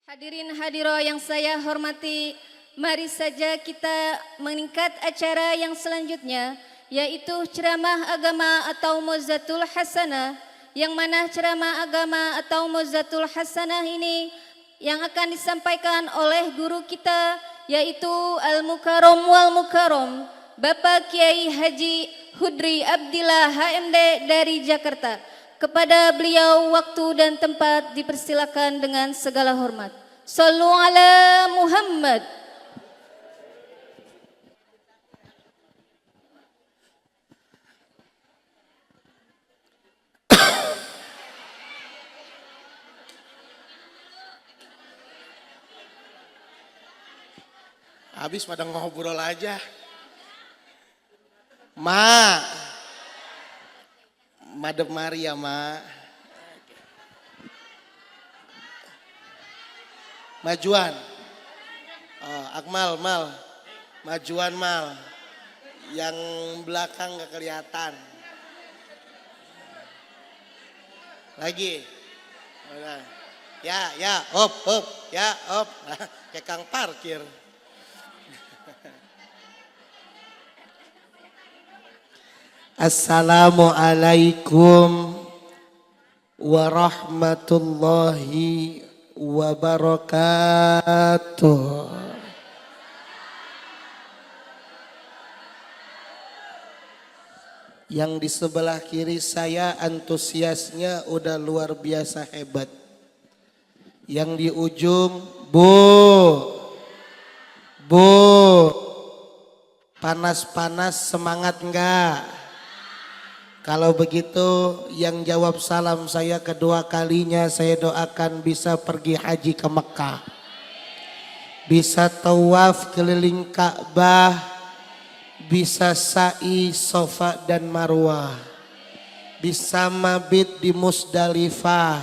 Hadirin hadiroh yang saya hormati, mari saja kita meningkat acara yang selanjutnya, yaitu ceramah agama atau Muzatul Hasanah, yang mana ceramah agama atau Muzatul Hasanah ini yang akan disampaikan oleh guru kita, yaitu Al-Mukarram wal Mukarram, Bapak Kiai Haji Hudri Abdillah HMD dari Jakarta. Kepada beliau waktu dan tempat dipersilakan dengan segala hormat. Sallu ala Muhammad. Habis pada ngobrol aja. Ma, madep Maria, Ma. Majuan. Oh, Akmal, Mal. Majuan, Mal. Yang belakang gak kelihatan. Lagi. Ya, op, ya, op. Kayak kang parkir. Assalamualaikum warahmatullahi wabarakatuh. Yang di sebelah kiri saya antusiasnya udah luar biasa hebat. Yang di ujung, Bu, panas-panas semangat enggak? Kalau begitu yang jawab salam saya kedua kalinya saya doakan bisa pergi haji ke Mekah. Bisa tawaf keliling Ka'bah, bisa sa'i Safa dan Marwah. Bisa mabit di Musdalifah,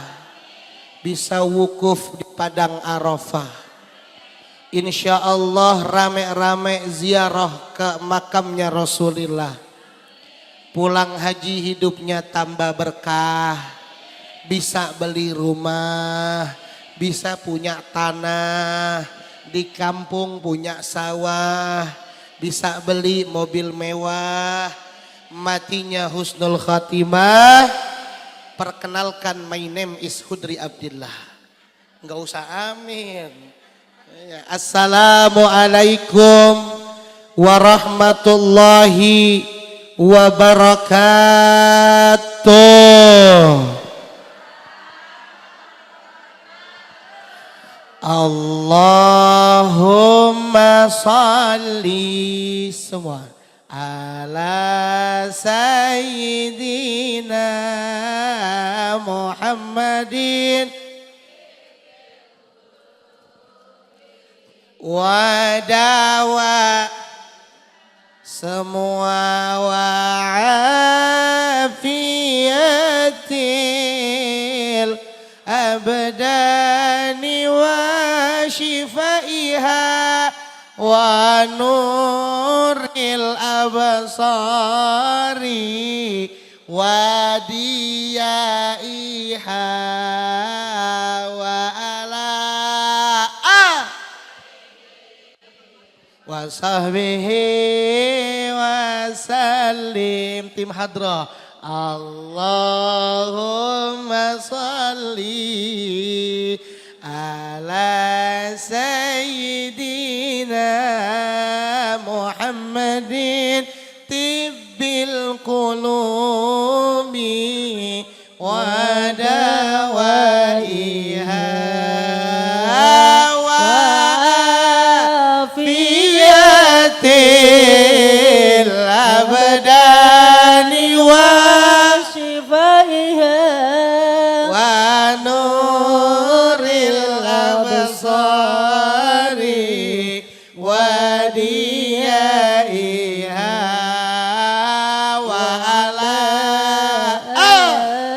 bisa wukuf di Padang Arafah. Insya Allah rame-rame ziarah ke makamnya Rasulullah. Pulang haji hidupnya tambah berkah, bisa beli rumah, bisa punya tanah, di kampung punya sawah, bisa beli mobil mewah, matinya husnul khatimah. Perkenalkan, my name is Hudri Abdillah. Enggak usah amin. Assalamualaikum warahmatullahi wabarakatuh. Allahumma salli semua ala sayyidina Muhammadin wadawa semua wa'afiyatil abdani wa shifaiha wa nuril absari wa diyaiha wa ala wa sahbihi wa salim. Tim hadrah Allahumma salli ala sayyidina Muhammadin tibbil qulubi wa dawaiha til abdani wa shifaiha wa nuril absari wa diyaiha wa ala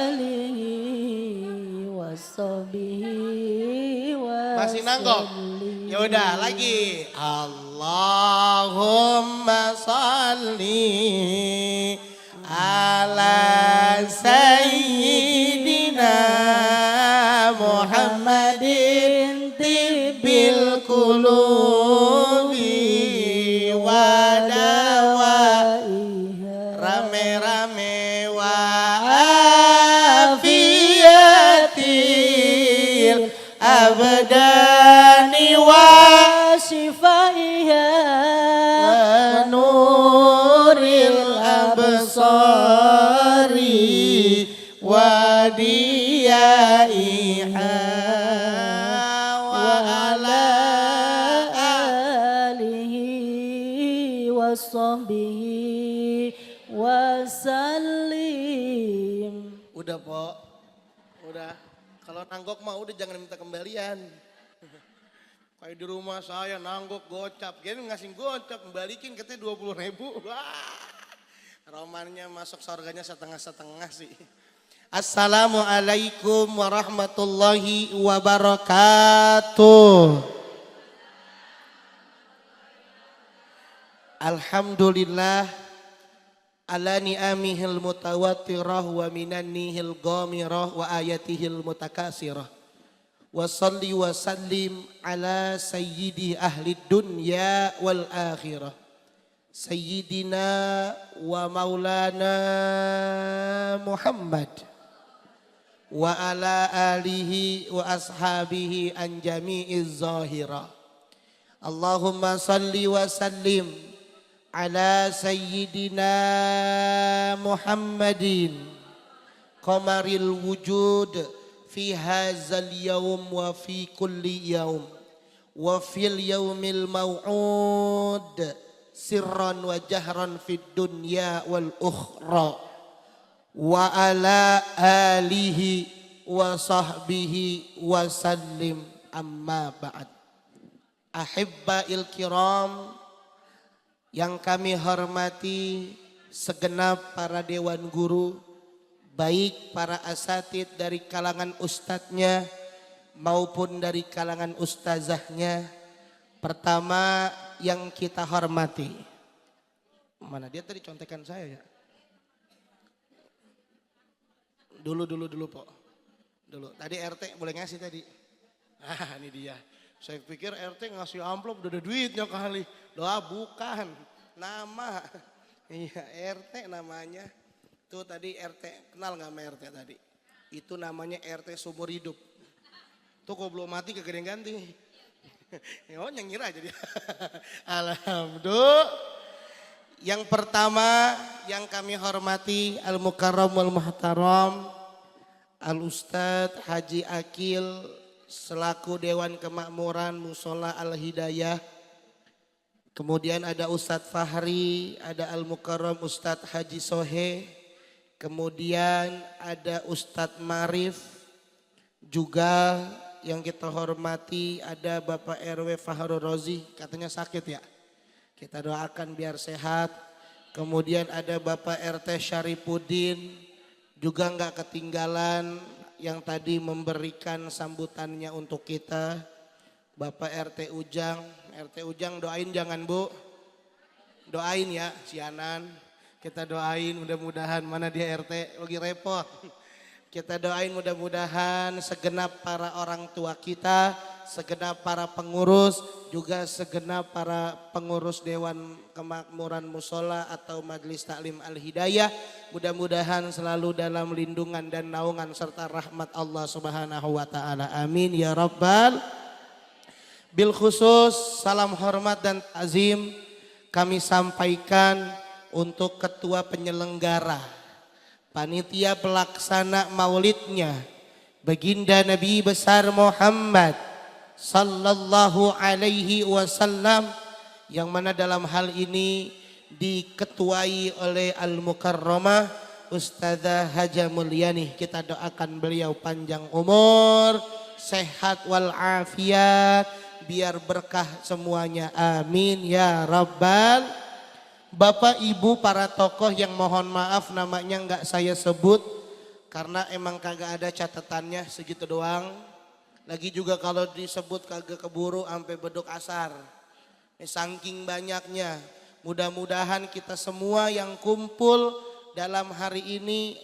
alihi wa sahbihi wa masih nanggok. Yaudah lagi. Allahumma salli ala sayyidina Muhammadin qulubi wa dawaiha rame-rame wa afiyatil abdani wa shifaiha wa nuril absari wa diyaiha wa ala alihi wa sahbihi wa sallim. Udah, Pok. Udah. Kalau nanggok mah udah jangan minta kembalian. Kayak di rumah saya nanggok gocap. Gini ngasih gocap, balikin katanya 20.000. Wah. Romannya masuk surganya setengah-setengah sih. Assalamualaikum warahmatullahi wabarakatuh. Alhamdulillah ala ni'amihil mutawattirah wa minannihil ghamirah wa ayatihil mutakasirah. Wa salli wa sallim ala sayyidi ahli dunya wal akhirah. Sayyidina wa maulana Muhammad wa ala alihi wa ashabihi an jami'iz zahira. Allahumma salli wa sallim ala sayyidina Muhammadin qamaril wujud fi hadzal yaum wa fi kulli yaum wa fil yaumil mau'ud sirran wa jahran fid dunya wal ukhra wa ala alihi wa sahbihi wa sallim amma ba'd. Ahibba'il kiram yang kami hormati segenap para dewan guru, baik para asatid dari kalangan ustadznya maupun dari kalangan ustazahnya. Pertama yang kita hormati, mana dia tadi contekan saya ya? Dulu Pok. Dulu. Tadi RT boleh ngasih tadi. Ah ini dia. Saya pikir RT ngasih amplop udah ada duitnya kali. Doa bukan. Nama. Iya RT namanya. Tuh tadi RT. Kenal gak sama RT tadi? Itu namanya RT seumur hidup. Tuh kok belum mati kagak ada yang ganti. Oh yang ngira aja dia. Alhamdulillah. Yang pertama yang kami hormati Al-Mukarram wal-Muhtaram Al-Ustadz Haji Akil selaku Dewan Kemakmuran Musola Al-Hidayah. Kemudian ada Ustadz Fahri, ada Al-Mukarram Ustadz Haji Sohe. Kemudian ada Ustadz Marif. Juga yang kita hormati ada Bapak RW Fahrul Rozi, katanya sakit ya. Kita doakan biar sehat. Kemudian ada Bapak RT Syarifuddin, juga nggak ketinggalan yang tadi memberikan sambutannya untuk kita. Bapak RT Ujang, RT Ujang doain jangan Bu. Doain ya Cianan. Kita doain mudah-mudahan mana dia RT lagi repot. Kita doain mudah-mudahan segenap para orang tua kita, segenap para pengurus, juga segenap para pengurus Dewan Kemakmuran Musola atau Majelis Taklim Al-Hidayah. Mudah-mudahan selalu dalam lindungan dan naungan serta rahmat Allah Subhanahu wa Ta'ala. Amin ya Rabbal. Bil khusus salam hormat dan azim kami sampaikan untuk ketua penyelenggara, panitia pelaksana maulidnya Baginda Nabi besar Muhammad sallallahu alaihi wasallam, yang mana dalam hal ini diketuai oleh Al-Mukarramah Ustadzah Haja Mulyani. Kita doakan beliau panjang umur, sehat walafiat, biar berkah semuanya. Amin ya Rabbal. Bapak Ibu para tokoh yang mohon maaf namanya nggak saya sebut karena emang kagak ada catatannya, segitu doang. Lagi juga kalau disebut kagak keburu sampai beduk asar. Saking banyaknya. Mudah-mudahan kita semua yang kumpul dalam hari ini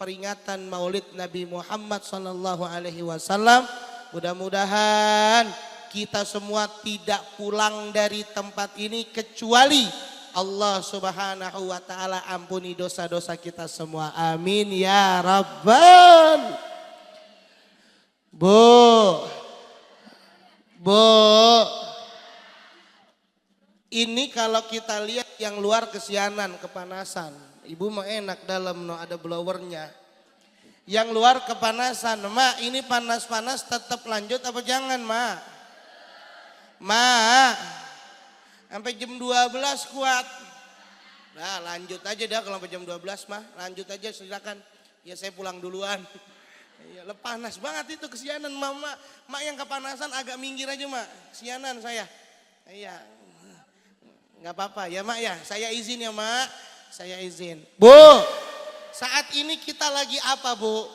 peringatan Maulid Nabi Muhammad sallallahu alaihi wasallam, mudah-mudahan kita semua tidak pulang dari tempat ini kecuali Allah Subhanahu wa taala ampuni dosa-dosa kita semua. Amin ya rabbal. Bu. Ini kalau kita lihat yang luar kesianan, kepanasan. Ibu mah enak dalam no ada blowernya. Yang luar kepanasan, Mak ini panas-panas tetap lanjut apa jangan Mak? Mak, sampai jam 12 kuat. Nah lanjut aja dah kalau sampai jam 12 mah, lanjut aja silakan. Ya saya pulang duluan. Ya, panas banget itu kesianan Mama. Mak yang kepanasan agak minggir aja Mak, kesianan saya. Iya, nggak apa-apa ya Mak ya, saya izin ya Mak, saya izin. Bu, saat ini kita lagi apa Bu?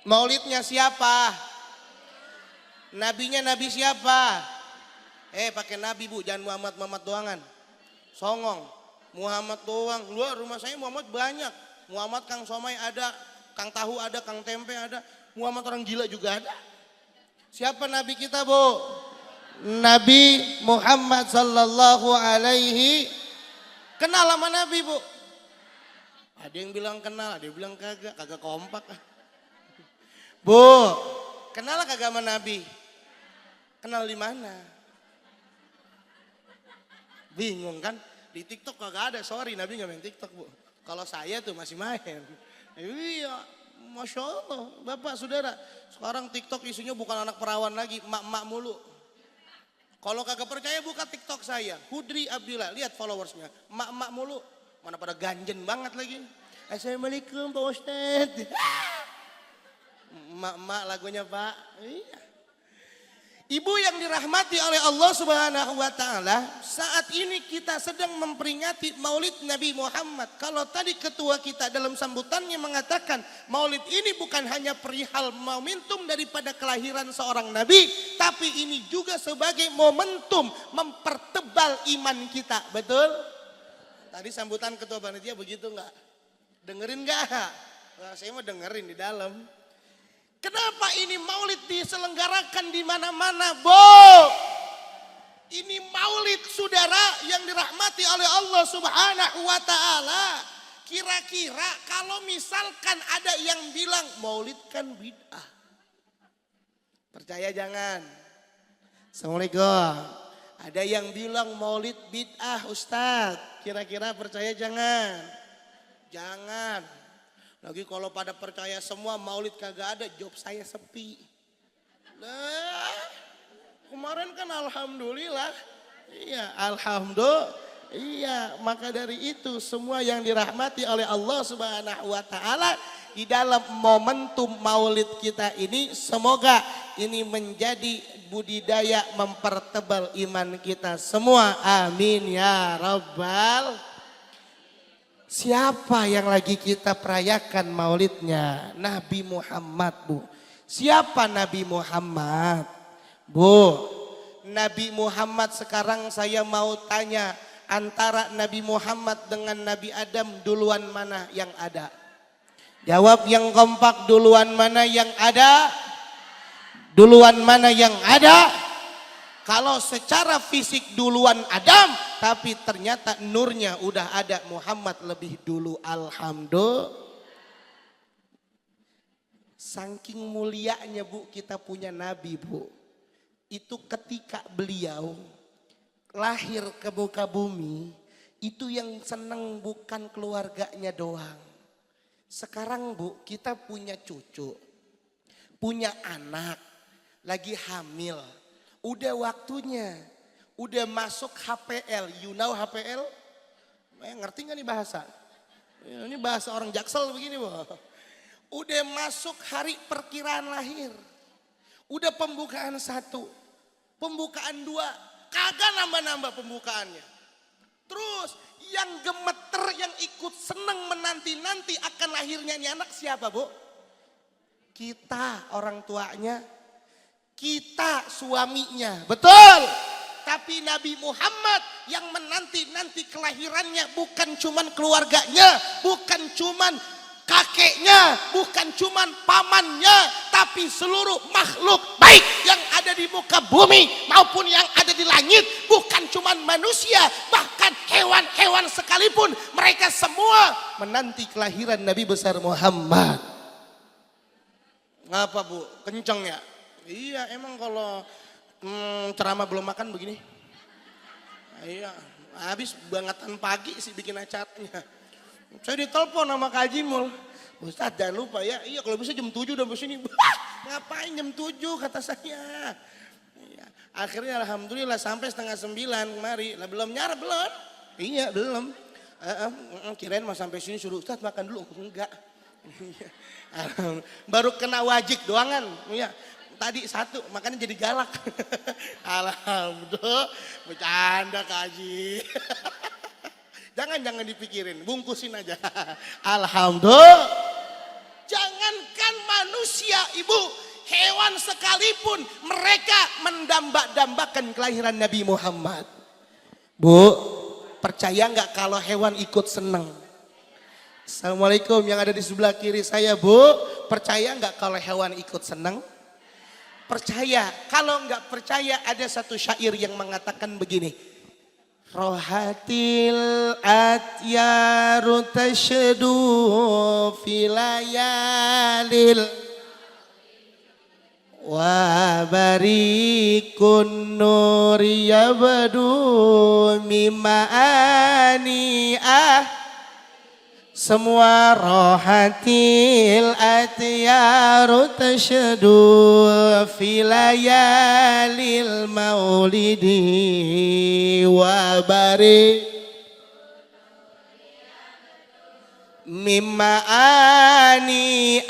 Maulidnya siapa? Nabinya nabi siapa? Pakai nabi Bu, jangan Muhammad doangan. Songong, Muhammad doang. Luar rumah saya Muhammad banyak. Muhammad Kang Somai ada, Kang Tahu ada, Kang Tempe ada. Muhammad orang gila juga ada. Siapa nabi kita Bu? Nabi Muhammad sallallahu alaihi. Kenal sama nabi Bu? Ada yang bilang kenal, ada yang bilang kagak kompak. Bu, kenal kagak sama nabi? Kenal di mana? Bingung kan? Di TikTok kagak ada, sorry nabi nggak main TikTok Bu. Kalau saya tuh masih main. Iya, Masya Allah, Bapak Saudara. Sekarang TikTok isunya bukan anak perawan lagi, mak-mak mulu. Kalau kagak percaya buka TikTok saya, Hudri Abdillah, lihat followersnya, mak-mak mulu. Mana pada ganjen banget lagi. Assalamualaikum Pak Ustadz. Mak-mak lagunya Pak. Iya. Ibu yang dirahmati oleh Allah Subhanahu wa taala, saat ini kita sedang memperingati Maulid Nabi Muhammad. Kalau tadi ketua kita dalam sambutannya mengatakan Maulid ini bukan hanya perihal momentum daripada kelahiran seorang nabi, tapi ini juga sebagai momentum mempertebal iman kita. Betul? Tadi sambutan ketua panitia begitu enggak? Dengerin enggak? Nah, saya mau dengerin di dalam. Kenapa ini maulid diselenggarakan di mana-mana, Bu? Ini maulid saudara yang dirahmati oleh Allah Subhanahu wa taala. Kira-kira kalau misalkan ada yang bilang maulid kan bid'ah. Percaya jangan? Assalamualaikum. Ada yang bilang maulid bid'ah Ustadz. Kira-kira percaya jangan? Jangan. Lagi kalau pada percaya semua maulid kagak ada, job saya sepi. Nah, kemarin kan alhamdulillah. Iya, alhamdulillah. Iya, maka dari itu semua yang dirahmati oleh Allah Subhanahu wa taala di dalam momentum maulid kita ini, semoga ini menjadi budidaya mempertebal iman kita semua. Amin ya rabbal. Siapa yang lagi kita perayakan maulidnya? Nabi Muhammad Bu. Siapa Nabi Muhammad? Bu, Nabi Muhammad sekarang saya mau tanya, antara Nabi Muhammad dengan Nabi Adam duluan mana yang ada? Jawab yang kompak, duluan mana yang ada? Duluan mana yang ada? Kalau secara fisik duluan Adam, tapi ternyata nurnya udah ada Muhammad lebih dulu. Alhamdulillah. Saking mulianya Bu kita punya Nabi Bu. Itu ketika beliau lahir ke muka bumi, itu yang seneng bukan keluarganya doang. Sekarang Bu kita punya cucu, punya anak, lagi hamil. Udah waktunya, udah masuk HPL, you know HPL? Ngerti gak nih bahasa? Ini bahasa orang Jaksel begini Bu. Udah masuk hari perkiraan lahir. Udah pembukaan 1, pembukaan 2, kagak nambah-nambah pembukaannya. Terus yang gemeter, yang ikut seneng menanti-nanti akan lahirnya ini anak siapa Bu? Kita orang tuanya. Kita suaminya, betul. Tapi Nabi Muhammad yang menanti-nanti kelahirannya bukan cuman keluarganya, bukan cuman kakeknya, bukan cuman pamannya, tapi seluruh makhluk baik yang ada di muka bumi maupun yang ada di langit, bukan cuma manusia, bahkan hewan-hewan sekalipun, mereka semua menanti kelahiran Nabi besar Muhammad. Ngapa Bu? Kenceng ya? Iya, emang kalau ceramah belum makan begini. Iya, habis bangetan pagi sih bikin acaranya. Saya ditelepon sama Kak Jimul. Ustaz jangan lupa ya, iya kalau bisa jam 7 udah sini. Ngapain jam 7 kata saya. Iya. Akhirnya alhamdulillah sampai setengah 9 kemari. Lah belum nyara belum? Iya belum. Kirain mau sampai sini suruh Ustaz makan dulu. Enggak. Baru kena wajib doangan. Iya. Tadi satu, makanya jadi galak. Alhamdulillah, bercanda Kak Haji. Jangan dipikirin, bungkusin aja. Alhamdulillah. Jangankan manusia ibu, hewan sekalipun mereka mendamba-dambakan kelahiran Nabi Muhammad. Bu, percaya nggak kalau hewan ikut senang? Assalamualaikum yang ada di sebelah kiri saya Bu, percaya nggak kalau hewan ikut senang? Percaya. Kalau nggak percaya ada satu syair yang mengatakan begini. Rohatil atyaru tashdu filayalil wa barikun nuri yabdu mima'ani semua rohatil atyaru tashdu filayalil maulidi wa barik mimma ani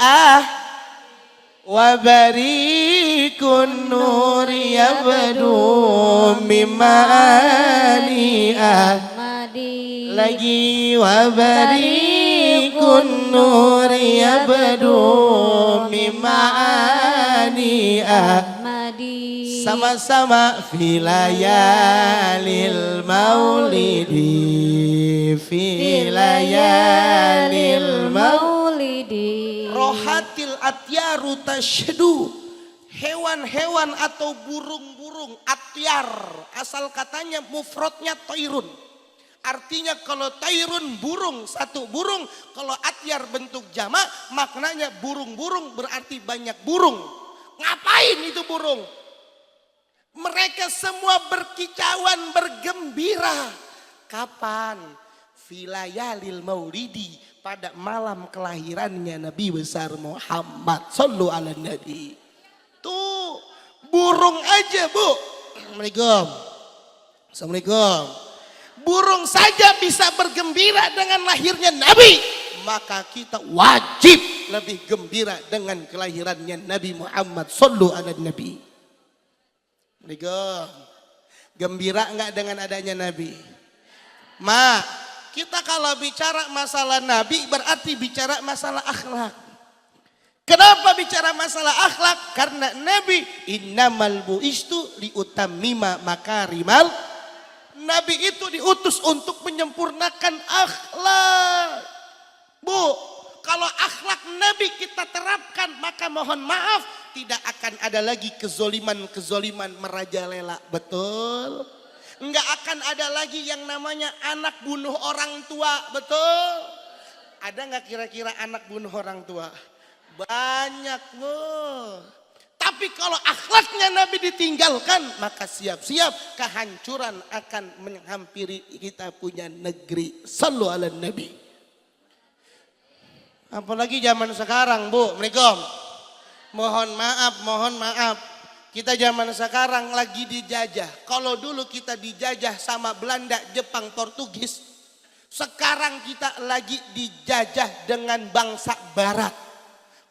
wa barikun nuri yabdu mimma ani lagi wa barikun nuri yabdu mima'ani sama-sama filayalil maulidi filayalil maulidi rohatil atyaru tashdu hewan-hewan atau burung-burung atyar asal katanya mufradnya toirun. Artinya kalau tairun burung, satu burung. Kalau atyar bentuk jamak, maknanya burung-burung berarti banyak burung. Ngapain itu burung? Mereka semua berkicauan, bergembira. Kapan? Filayalil maulidi, pada malam kelahirannya Nabi besar Muhammad sallallahu alaihi nabi. Tuh, burung aja Bu. Assalamualaikum. Assalamualaikum. Burung saja bisa bergembira dengan lahirnya Nabi, maka kita wajib lebih gembira dengan kelahirannya Nabi Muhammad sallallahu alaihi nabi. Gembira enggak dengan adanya Nabi? Ma, kita kalau bicara masalah Nabi berarti bicara masalah akhlak. Kenapa bicara masalah akhlak? Karena Nabi innamal bu'istu liutammima makarimal. Nabi itu diutus untuk menyempurnakan akhlak. Bu, kalau akhlak Nabi kita terapkan, maka mohon maaf tidak akan ada lagi kezoliman merajalela. Betul? Enggak akan ada lagi yang namanya anak bunuh orang tua. Betul? Ada nggak kira-kira anak bunuh orang tua? Banyak Bu. Tapi kalau akhlaknya Nabi ditinggalkan, maka siap-siap kehancuran akan menghampiri kita punya negeri. Sallu ala Nabi. Apalagi zaman sekarang Bu. Assalamualaikum. Mohon maaf. Kita zaman sekarang lagi dijajah. Kalau dulu kita dijajah sama Belanda, Jepang, Portugis. Sekarang kita lagi dijajah dengan bangsa Barat.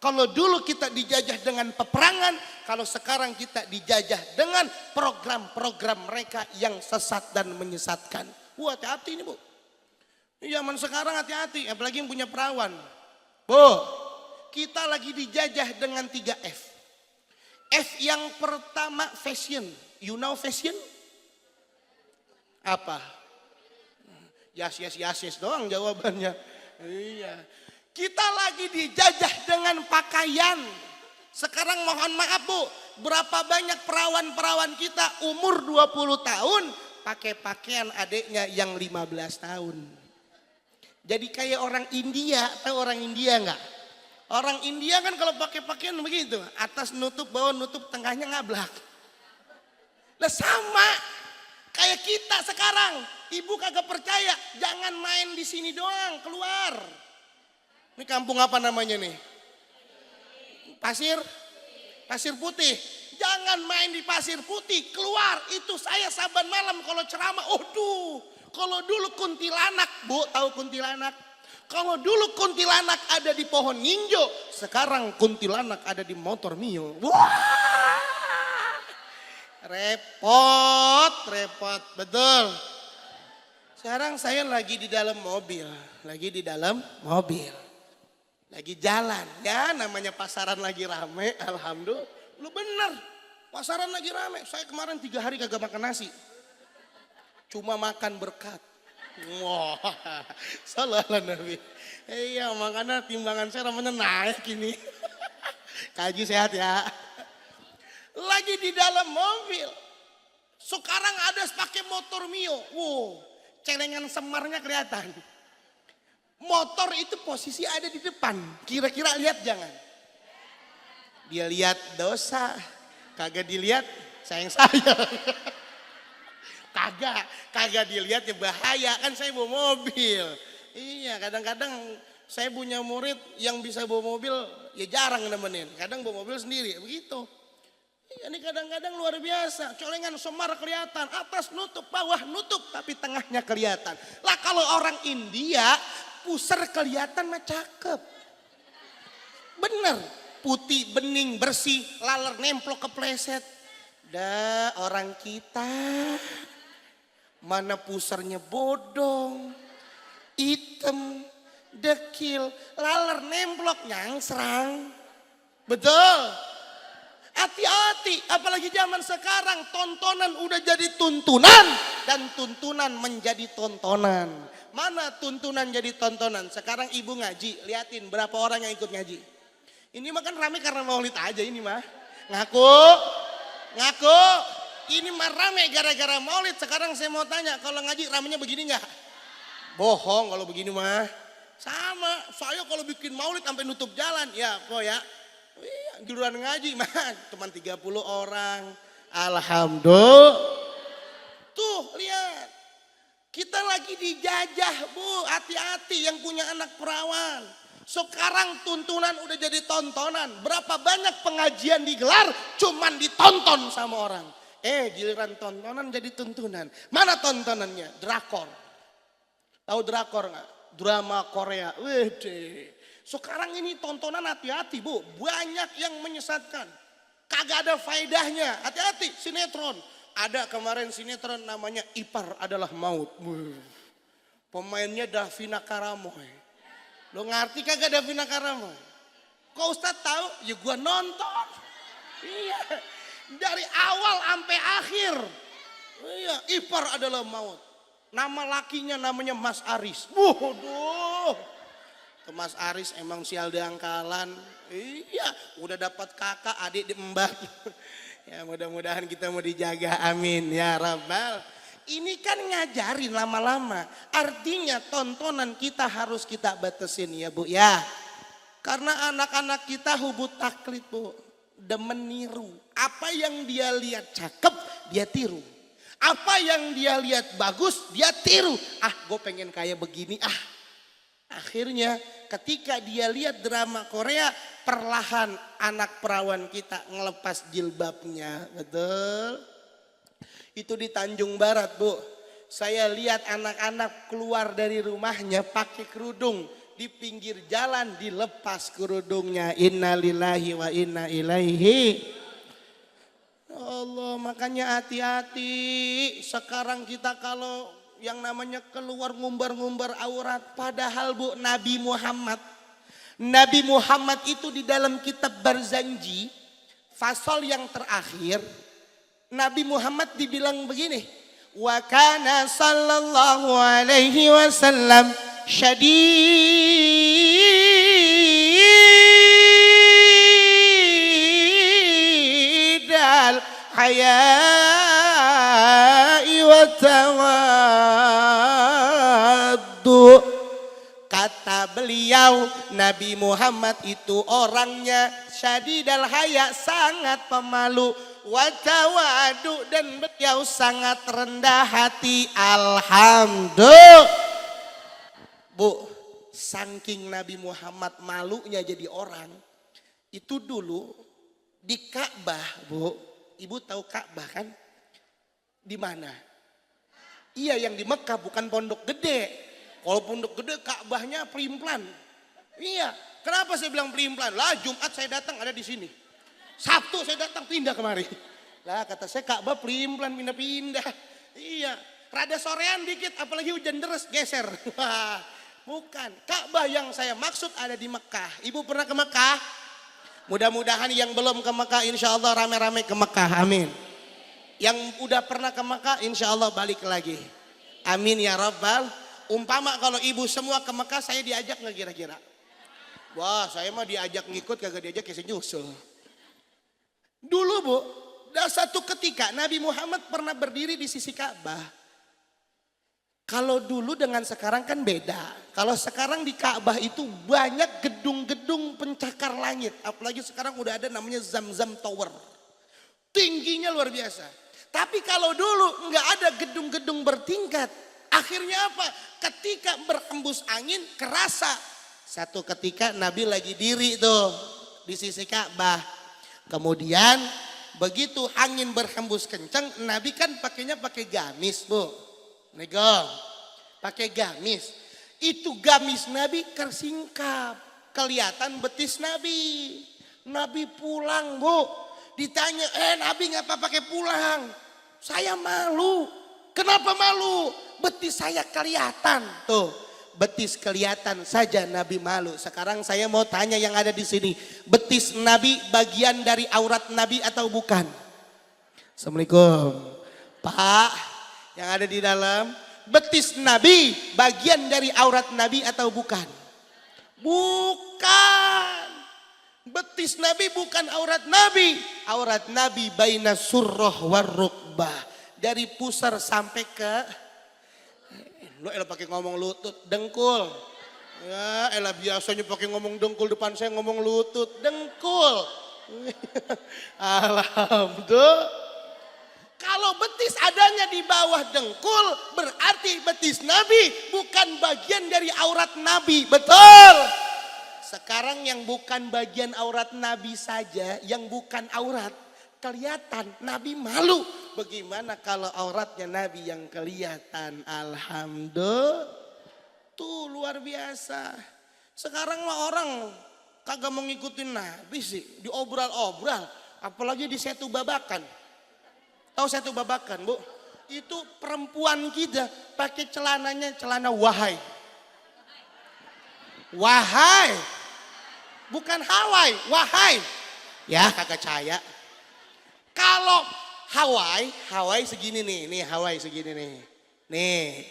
Kalau dulu kita dijajah dengan peperangan, kalau sekarang kita dijajah dengan program-program mereka yang sesat dan menyesatkan. Wah, hati-hati ini Bu. Zaman sekarang hati-hati, apalagi yang punya perawan. Bu, kita lagi dijajah dengan 3 F. F yang pertama fashion. You know fashion? Apa? Yes doang jawabannya. Iya. Kita lagi dijajah dengan pakaian. Sekarang mohon maaf Bu, berapa banyak perawan-perawan kita umur 20 tahun pakai pakaian adiknya yang 15 tahun. Jadi kayak orang India, tahu orang India enggak? Orang India kan kalau pakai pakaian begitu, atas nutup, bawah nutup, tengahnya ngablak. Lah sama kayak kita sekarang. Ibu kagak percaya, jangan main di sini doang, keluar. Ini kampung apa namanya nih? Pasir Putih. Jangan main di Pasir Putih, keluar. Itu saya saban malam kalau ceramah. Kalau dulu kuntilanak, Bu, tahu kuntilanak? Kalau dulu kuntilanak ada di pohon ninjo, sekarang kuntilanak ada di motor Mio. Wah! Repot, betul. Sekarang saya lagi di dalam mobil, lagi jalan, ya namanya pasaran lagi rame, alhamdulillah. Lu bener, pasaran lagi rame. Saya kemarin 3 hari kagak makan nasi, cuma makan berkat. Wah, salah Nabi. Iya, makanya timbangan saya namanya naik ini. Kaji sehat ya. Lagi di dalam mobil, sekarang ada pakai motor Mio. Wow, celengan semarnya kelihatan. Motor itu posisi ada di depan. Kira-kira lihat jangan. Dia lihat dosa. Kagak dilihat sayang. Kagak dilihat ya bahaya. Kan saya bawa mobil. Iya, kadang-kadang saya punya murid yang bisa bawa mobil ya jarang nemenin. Kadang bawa mobil sendiri begitu. Ini kadang-kadang luar biasa. Colengan semar kelihatan. Atas nutup, bawah nutup. Tapi tengahnya kelihatan. Lah kalau orang India, pusar kelihatan mah cakep. Bener. Putih, bening, bersih. Laler nemplok kepleset. Dah orang kita. Mana pusarnya bodong. Hitam. Dekil. Laler nemplok nyangsrang. Betul. Hati-hati, apalagi zaman sekarang tontonan udah jadi tuntunan dan tuntunan menjadi tontonan. Mana tuntunan jadi tontonan? Sekarang ibu ngaji, liatin berapa orang yang ikut ngaji. Ini mah kan rame karena maulid aja ini mah. Ngaku. Ini mah rame gara-gara maulid. Sekarang saya mau tanya, kalau ngaji ramenya begini nggak? Bohong kalau begini mah. Sama, saya kalau bikin maulid sampai nutup jalan, ya kok ya. Giliran ngaji mah cuma 30 orang. Alhamdulillah. Tuh lihat. Kita lagi dijajah, Bu. Hati-hati yang punya anak perawan. Sekarang tuntunan udah jadi tontonan. Berapa banyak pengajian digelar cuman ditonton sama orang. Giliran tontonan jadi tuntunan. Mana tontonannya? Drakor. Tahu drakor nggak? Drama Korea. Wede. Sekarang ini tontonan hati-hati, Bu. Banyak yang menyesatkan. Kagak ada faedahnya. Hati-hati, sinetron. Ada kemarin sinetron namanya Ipar Adalah Maut. Pemainnya Davina Karamoy. Lo ngerti kagak Davina Karamoy? Kok Ustadz tahu? Ya gua nonton. Iya. Dari awal sampai akhir. Iya, Ipar Adalah Maut. Nama lakinya namanya Mas Aris. Waduh. Mas Aris emang sial diangkalan. Iya, udah dapat kakak, adik diembat. Ya mudah-mudahan kita mau dijaga, amin ya Rabbal. Ini kan ngajarin lama-lama. Artinya tontonan kita harus kita batasin ya Bu ya. Karena anak-anak kita hubut taklid Bu. Demen niru. Apa yang dia lihat cakep, dia tiru. Apa yang dia lihat bagus, dia tiru. Gue pengen kayak begini Akhirnya ketika dia lihat drama Korea, perlahan anak perawan kita ngelepas jilbabnya. Betul. Itu di Tanjung Barat, Bu. Saya lihat anak-anak keluar dari rumahnya pakai kerudung. Di pinggir jalan dilepas kerudungnya. Innalillahi wa inna ilaihi. Allah, makanya hati-hati. Sekarang kita kalau yang namanya keluar ngumbar-ngumbar aurat. Padahal Bu, Nabi Muhammad itu di dalam kitab Barzanji, fasal yang terakhir, Nabi Muhammad dibilang begini. Wa kana sallallahu alaihi wasallam syadidul haya'i wa tawaddu. Kata beliau, Nabi Muhammad itu orangnya syadidal haya, sangat pemalu, wa tawadu, dan beliau sangat rendah hati. Alhamdulillah. Bu, saking Nabi Muhammad malunya jadi orang, itu dulu di Ka'bah, Bu. Ibu tahu Ka'bah kan? Di mana? Iya, yang di Mekah, bukan Pondok Gede. Kalau Pondok Gede Ka'bahnya pelimplan. Iya, kenapa saya bilang pelimplan? Lah Jumat saya datang ada di sini. Sabtu saya datang pindah kemari. Lah kata saya Ka'bah pelimplan pindah-pindah. Iya, rada sorean dikit apalagi hujan deras geser. Wah, bukan. Ka'bah yang saya maksud ada di Mekah. Ibu pernah ke Mekah? Mudah-mudahan yang belum ke Mekah insya Allah rame-rame ke Mekah. Amin. Yang udah pernah ke Mekah insya Allah balik lagi. Amin ya Rabbal. Umpama kalau ibu semua ke Mekah, saya diajak nggak kira-kira? Wah, saya mah diajak ngikut, kagak diajak ya nyusul. Dulu Bu, dah satu ketika Nabi Muhammad pernah berdiri di sisi Ka'bah. Kalau dulu dengan sekarang kan beda. Kalau sekarang di Ka'bah itu banyak gedung-gedung pencakar langit. Apalagi sekarang udah ada namanya Zamzam Tower. Tingginya luar biasa. Tapi kalau dulu nggak ada gedung-gedung bertingkat. Akhirnya apa? Ketika berhembus angin kerasa. Satu ketika Nabi lagi diri tuh di sisi Ka'bah. Kemudian begitu angin berhembus kencang, Nabi kan pakainya pakai gamis, Bu. Nego, pakai gamis. Itu gamis Nabi tersingkap. Kelihatan betis Nabi. Nabi pulang, Bu. Ditanya, Nabi ngapa pakai pulang? Saya malu. Kenapa malu? Betis saya kelihatan. Tuh, betis kelihatan saja Nabi malu. Sekarang saya mau tanya yang ada di sini. Betis Nabi bagian dari aurat Nabi atau bukan? Assalamualaikum. Pak, yang ada di dalam. Betis Nabi bagian dari aurat Nabi atau bukan? Bukan. Betis Nabi bukan aurat Nabi. Aurat Nabi baina surrah war rukbah. Dari pusar sampai ke, lo elah pakai ngomong lutut, dengkul. Ya elah biasanya pakai ngomong dengkul, depan saya ngomong lutut, dengkul. Alhamdulillah. Kalau betis adanya di bawah dengkul, berarti betis Nabi bukan bagian dari aurat Nabi. Betul. Sekarang yang bukan bagian aurat Nabi saja, yang bukan aurat, kelihatan Nabi malu. Bagaimana kalau auratnya Nabi yang kelihatan? Alhamdulillah. Tuh luar biasa. Sekarang mah orang kagak mau ngikutin Nabi sih. Diobral-obral. Apalagi di Setu Babakan. Tahu Setu Babakan, Bu? Itu perempuan kita pakai celananya celana wahai. Wahai. Bukan Hawaii, wahai. Ya kagak caya. Kalau Hawaii segini nih Hawaii segini nih. Nih,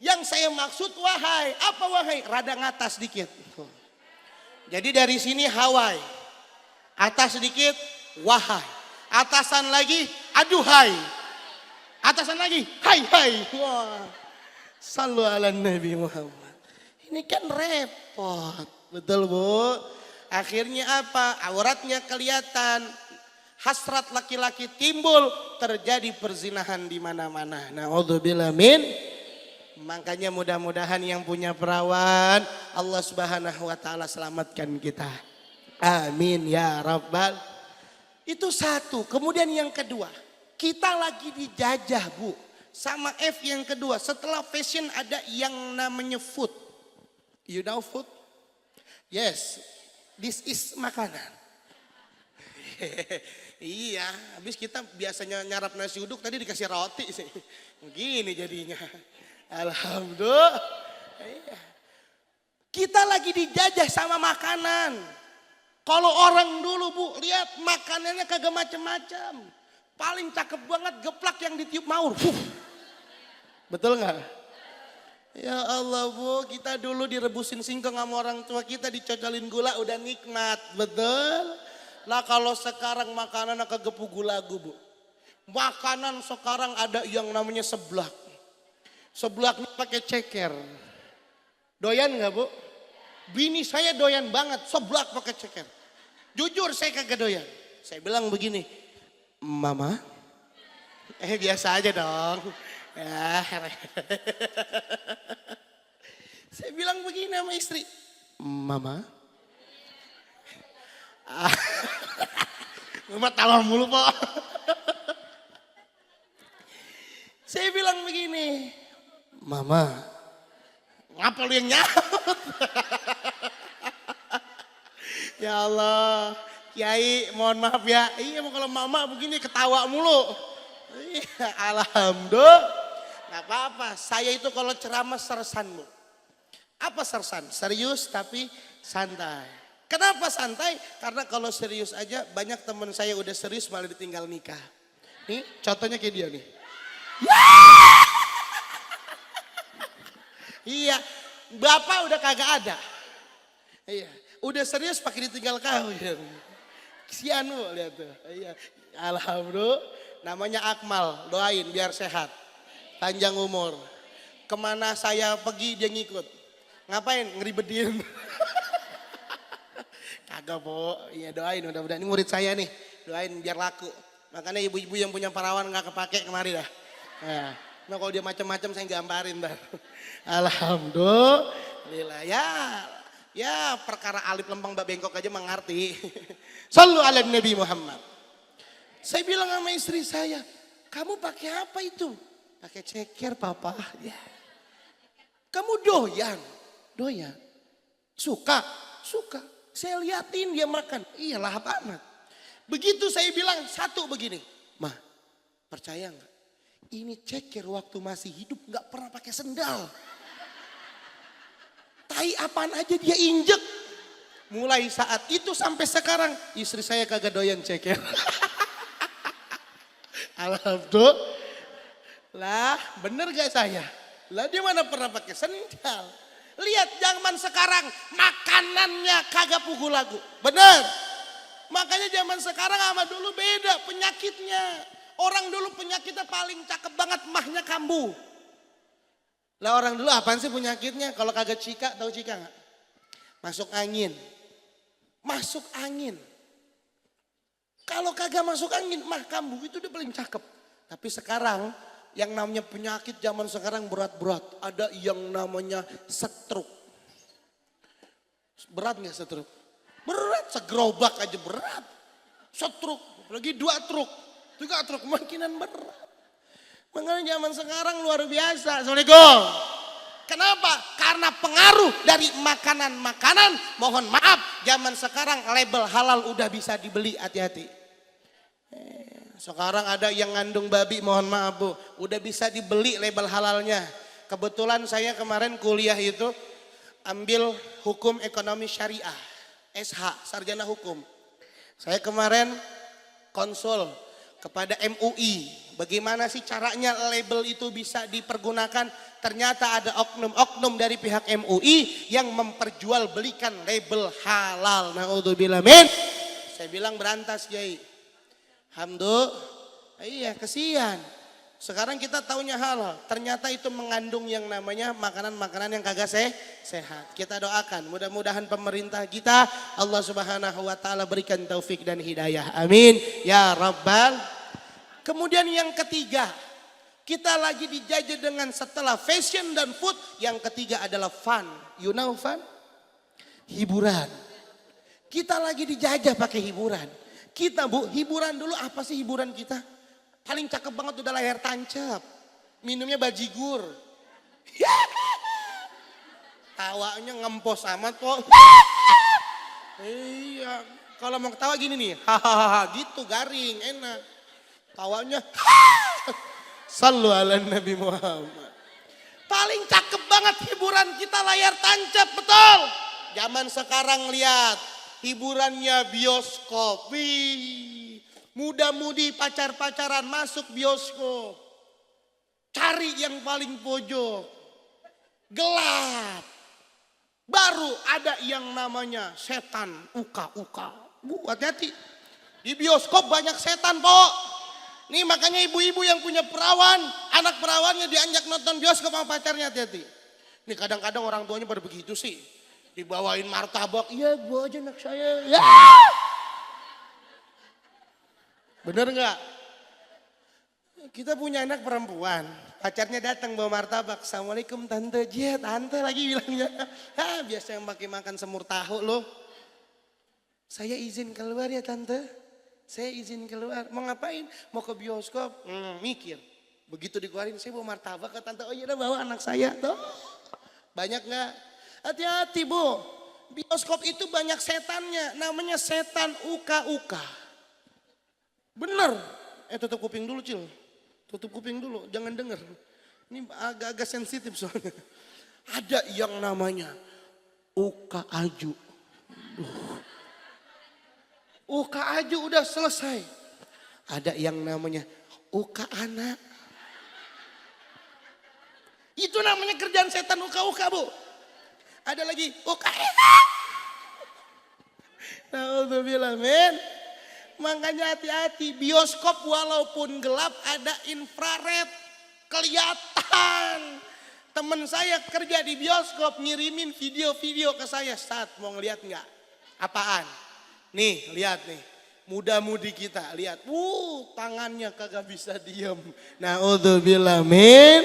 yang saya maksud wahai, apa wahai? Rada ngatas dikit. Jadi dari sini Hawaii, atas sedikit wahai, atasan lagi aduhai, atasan lagi hai. Wah, sallu ala Nabi Muhammad. Ini kan repot, betul Bu? Akhirnya apa? Auratnya kelihatan. Hasrat laki-laki timbul, terjadi perzinahan di mana-mana. Na'udzubillah min. Makanya mudah-mudahan yang punya perawan Allah Subhanahu wa taala selamatkan kita. Amin ya rabbal. Itu satu. Kemudian yang kedua, kita lagi dijajah, Bu. Sama F yang kedua, setelah fashion ada yang namanya food. You know food? Yes. This is makanan. Iya, habis kita biasanya nyarap nasi uduk tadi dikasih roti sih. Begini jadinya. Alhamdulillah. Iya. Kita lagi dijajah sama makanan. Kalau orang dulu Bu, lihat makanannya kagak macem-macem. Paling cakep banget geplak yang ditiup maur. Betul nggak? Ya Allah Bu, kita dulu direbusin singkong sama orang tua kita, dicocolin gula udah nikmat. Betul? Lah kalau sekarang makanan kegepu gulagu Bu. Makanan sekarang ada yang namanya seblak. Seblaknya pakai ceker. Doyan nggak bu? Bini saya doyan banget seblak pakai ceker. Jujur saya kagak doyan. Saya bilang begini, Mama, biasa aja dong. Ya. Saya bilang begini sama istri, Mama, Mama tawa mulu Pak. Saya bilang begini, Mama, ngapa lu yang nyaut? Ya Allah, Kiai mohon maaf ya. Iya kalau mama begini ketawa mulu. Iya, alhamdulillah. Gak apa-apa, saya itu kalau ceramah sersanmu. Apa sersan? Serius tapi santai. Kenapa santai? Karena kalau serius aja banyak teman saya udah serius malah ditinggal nikah. Nih contohnya kayak dia nih. Iya, bapak udah kagak ada. Iya, udah serius pakai ditinggal kawin. Kesian lu lihat tuh. Iya, alhamdulillah. Namanya Akmal, doain biar sehat, panjang umur. Kemana saya pergi dia ngikut. Ngapain? Ngeribetin. Kagak po, iya doain mudah-mudahan. Ini murid saya nih, doain biar laku. Makanya ibu-ibu yang punya perawan nggak kepake kemari dah. Nah kalau dia macam-macam saya gamparin dah. Alhamdulillah ya perkara alif lempeng mbak bengkok aja mengerti. Sallu ala Nabi Muhammad. Saya bilang sama istri saya, kamu pakai apa itu? Pakai ceker papa. Ya. Kamu doyan? Suka? Saya liatin dia makan. Iya lahap amat. Begitu saya bilang satu begini, Ma, percaya nggak? Ini ceker waktu masih hidup nggak pernah pakai sendal. Tai apaan aja dia injek. Mulai saat itu sampai sekarang istri saya kagak doyan ceker. Alhamdulillah. Lah bener gak saya? Lah dia mana pernah pakai sendal. Lihat zaman sekarang makanannya kagak pukul lagu. Bener. Makanya zaman sekarang sama dulu beda penyakitnya. Orang dulu penyakitnya paling cakep banget mahnya kambuh. Lah orang dulu apaan sih penyakitnya? Kalau kagak cika, tahu cika gak? Masuk angin. Kalau kagak masuk angin mah kambuh itu dia paling cakep. Tapi sekarang yang namanya penyakit zaman sekarang berat-berat. Ada yang namanya stroke. Berat gak stroke? Berat, segerobak aja berat. Stroke, lagi 2 truk. 3 truk makinan berat. Makanya zaman sekarang luar biasa. Assalamualaikum. Kenapa? Karena pengaruh dari makanan-makanan. Mohon maaf, zaman sekarang label halal udah bisa dibeli, hati-hati. Sekarang ada yang ngandung babi, mohon maaf Bu. Udah bisa dibeli label halalnya. Kebetulan saya kemarin kuliah itu ambil hukum ekonomi syariah. SH, sarjana hukum. Saya kemarin konsul kepada MUI. Bagaimana sih caranya label itu bisa dipergunakan? Ternyata ada oknum-oknum dari pihak MUI yang memperjualbelikan label halal. Naudzubillah min. Saya bilang berantas Kiai. Alhamdulillah. Iya kesian. Sekarang kita taunya halal. Ternyata itu mengandung yang namanya makanan-makanan yang kagak sehat. Kita doakan mudah-mudahan pemerintah kita Allah Subhanahu wa taala berikan taufik dan hidayah. Amin ya rabbal. Kemudian yang ketiga, kita lagi dijajah dengan setelah fashion dan food, yang ketiga adalah fun. You know fun? Hiburan. Kita lagi dijajah pakai hiburan. Kita Bu, hiburan dulu apa sih hiburan kita? Paling cakep banget udah layar tancap. Minumnya bajigur. Tawanya ngempos amat kok. Iya, kalau mau ketawa gini nih, hahaha gitu garing, enak. Tawanya sallu ala Nabi Muhammad. Paling cakep banget hiburan kita layar tancap, betul. Zaman sekarang lihat hiburannya bioskop. Wih, muda-mudi pacar-pacaran masuk bioskop. Cari yang paling pojok. Gelap. Baru ada yang namanya setan uka-uka. Bu, hati-hati. Di bioskop banyak setan, Pok. Nih makanya ibu-ibu yang punya perawan, anak perawannya diajak nonton bioskop sama pacarnya, hati-hati. Nih kadang-kadang orang tuanya pada begitu sih. Dibawain martabak, iya gua aja anak saya. Ya. Bener nggak? Kita punya anak perempuan, pacarnya datang bawa martabak. Assalamualaikum tante, tante lagi bilangnya. Biasa yang pakai makan semur tahu loh. Saya izin keluar ya tante. Saya izin keluar, mau ngapain? Mau ke bioskop, mikir. Begitu dikeluarin, saya bawa martabak ke tante, oh iya bawa anak saya. Tuh. Banyak gak? Hati-hati bu, bioskop itu banyak setannya, namanya setan uka-uka. Bener, tutup kuping dulu Cil, tutup kuping dulu, jangan denger. Ini agak-agak sensitif soalnya. Ada yang namanya uka aju. Uka aju udah selesai. Ada yang namanya uka anak. Itu namanya kerjaan setan uka-uka bu. Ada lagi uka enak. Naudzubillah men. Makanya hati-hati, bioskop walaupun gelap ada infrared. Kelihatan. Temen saya kerja di bioskop ngirimin video-video ke saya. Saat mau ngeliat nggak? Apaan? Nih lihat nih, muda-mudi kita lihat, tangannya kagak bisa diem. Naudzubillah min,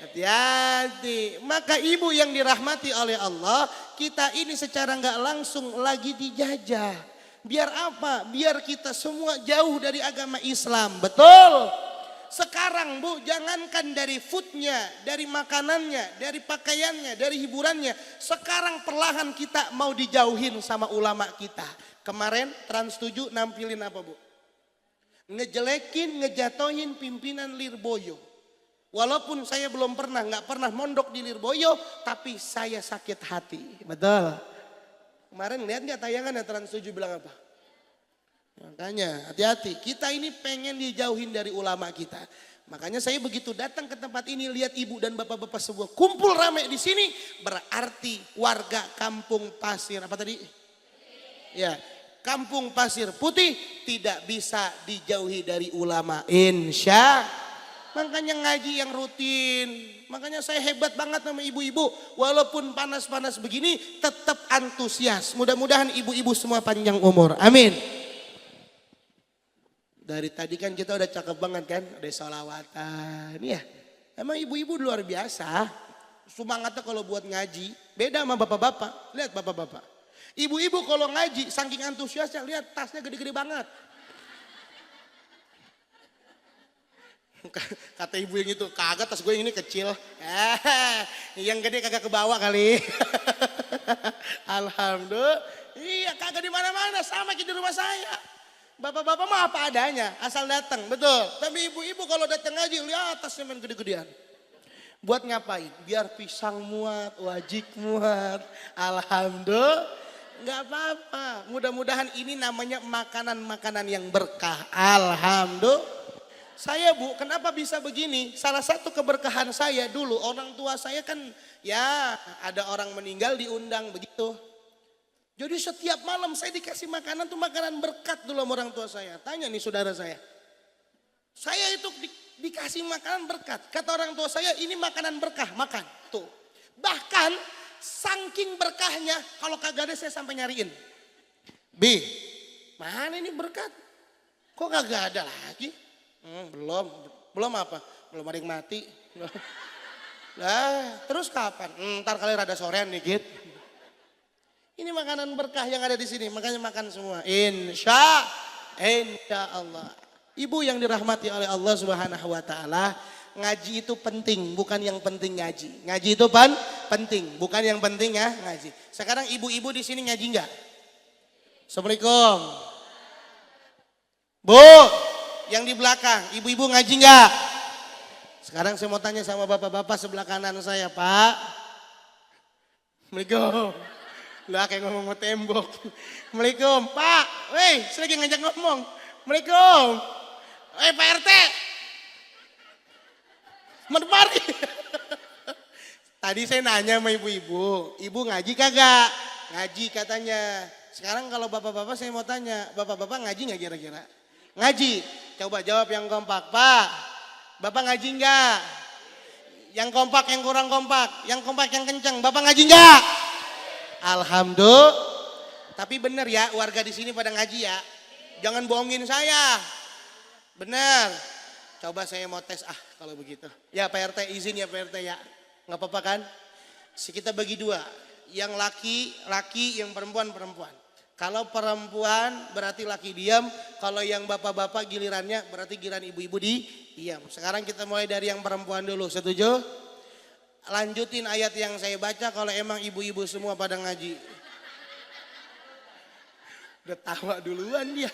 hati-hati. Maka ibu yang dirahmati oleh Allah, kita ini secara nggak langsung lagi dijajah. Biar apa? Biar kita semua jauh dari agama Islam, betul? Sekarang bu, jangankan dari foodnya, dari makanannya, dari pakaiannya, dari hiburannya. Sekarang perlahan kita mau dijauhin sama ulama kita. Kemarin Trans 7 nampilin apa bu? Ngejelekin, ngejatohin pimpinan Lirboyo. Walaupun saya belum pernah, nggak pernah mondok di Lirboyo, tapi saya sakit hati. Betul. Kemarin lihat nggak tayangan Trans 7 bilang apa? Makanya hati-hati, kita ini pengen dijauhin dari ulama kita. Makanya saya begitu datang ke tempat ini, lihat ibu dan bapak-bapak semua kumpul rame di sini, berarti warga Kampung Pasir apa tadi? Ya, Kampung Pasir Putih tidak bisa dijauhi dari ulama. Insya. Makanya ngaji yang rutin. Makanya saya hebat banget sama ibu-ibu. Walaupun panas-panas begini tetap antusias. Mudah-mudahan ibu-ibu semua panjang umur. Amin. Dari tadi kan kita udah cakep banget kan. Udah sholawatan. Ya, emang ibu-ibu luar biasa. Semangatnya kalau buat ngaji. Beda sama bapak-bapak. Lihat bapak-bapak. Ibu-ibu kalau ngaji saking antusiasnya, lihat tasnya gede-gede banget. Kata ibu yang itu, kagak tas gue yang ini kecil. Yang gede kagak kebawa kali. Alhamdulillah. Iya kagak di mana-mana, sama kayak di rumah saya. Bapak-bapak mah apa adanya, asal datang, betul. Tapi ibu-ibu kalau datang ngaji, lihat tasnya main gede-gedean. Buat ngapain? Biar pisang muat, wajik muat. Alhamdulillah. Enggak apa-apa. Mudah-mudahan ini namanya makanan-makanan yang berkah. Alhamdulillah. Saya bu, kenapa bisa begini? Salah satu keberkahan saya dulu, orang tua saya kan ya ada orang meninggal diundang begitu. Jadi setiap malam saya dikasih makanan tuh makanan berkat dulu sama orang tua saya. Tanya nih saudara saya. Saya itu dikasih makanan berkat. Kata orang tua saya ini makanan berkah, makan. Tuh. Bahkan saking berkahnya kalau kagak ada saya sampai nyariin. Mana ini berkat? Kok kagak ada lagi? Belum apa? Belum ada yang mati. Lah, terus kapan? Ntar kali rada sorean dikit. Ini makanan berkah yang ada di sini, makanya makan semua. Insya Allah. Ibu yang dirahmati oleh Allah Subhanahu wa taala, ngaji itu penting, bukan yang penting ngaji. Ngaji itu penting, bukan yang penting ya ngaji. Sekarang ibu-ibu di sini ngaji enggak? Assalamualaikum. Bu, yang di belakang, ibu-ibu ngaji enggak? Sekarang saya mau tanya sama bapak-bapak sebelah kanan saya, Pak. Assalamualaikum. Lah kayak ngomong sama tembok. Assalamualaikum, Pak. Weh, saya lagi ngajak ngomong. Assalamualaikum. Pak RT. Mari. Tadi saya nanya sama ibu-ibu, ibu ngaji kagak? Ngaji katanya. Sekarang kalau bapak-bapak saya mau tanya, bapak-bapak ngaji nggak kira-kira? Ngaji. Coba jawab yang kompak. Pak, Bapak ngaji enggak? Yang kompak, yang kurang kompak. Yang kompak, yang kenceng. Bapak ngaji enggak? Alhamdulillah. Tapi benar ya, warga di sini pada ngaji ya. Jangan bohongin saya. Benar. Coba saya mau tes kalau begitu. Ya Pak RT, izin ya Pak RT ya. Nggak apa-apa kan? Kita bagi dua. Yang laki, yang perempuan. Kalau perempuan berarti laki diam. Kalau yang bapak-bapak gilirannya berarti giliran ibu-ibu diam. Sekarang kita mulai dari yang perempuan dulu. Setuju? Lanjutin ayat yang saya baca kalau emang ibu-ibu semua pada ngaji. Udah tawa duluan dia.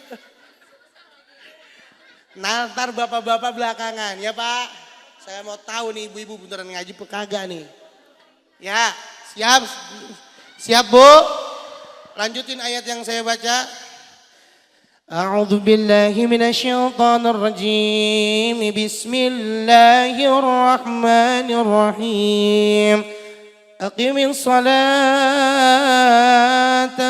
Nah, ntar bapak-bapak belakangan ya Pak. Saya mau tahu nih ibu-ibu beneran ngaji apa kagak nih. Ya, siap. Siap Bu. Lanjutin ayat yang saya baca. A'udzu billahi minasyaitonir rajim. Bismillahirrahmanirrahim. Aqimis salata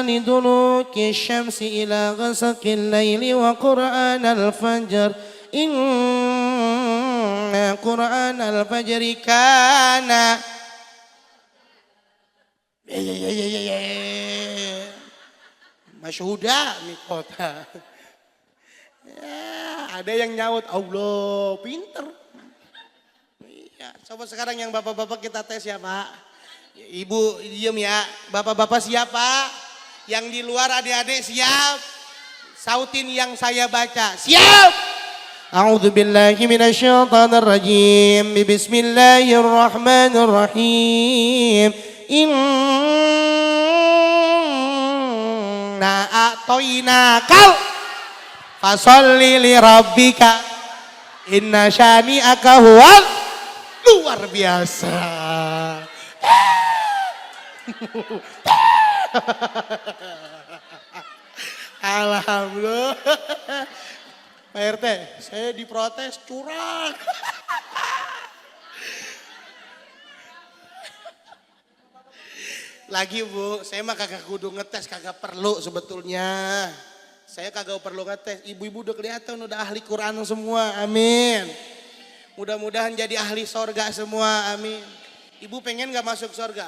liduluki syamsi ila ghasaqil laili wa qur'anal fajr. Inna qur'anal fajri kana masyhuda nih kota. Ya, ada yang nyaut, Allah pinter. Iya, coba sekarang yang bapak-bapak kita tes ya Pak. Ibu diem ya, bapak-bapak siapa? Yang di luar adik-adik siap? Sautin yang saya baca, siap? A'udzu billahi minasyaitonir rajim. Bismillahirrahmanirrahim. Inna a'toinakal fasolli li rabbika inna syani'aka huwal luar biasa. Alhamdulillah. Pak RT, saya diprotes curang. Lagi Bu, saya mah kagak kudu ngetes, kagak perlu sebetulnya. Saya kagak perlu ngetes, ibu-ibu udah kelihatan udah ahli Quran semua, amin. Mudah-mudahan jadi ahli sorga semua, amin. Ibu pengen gak masuk sorga?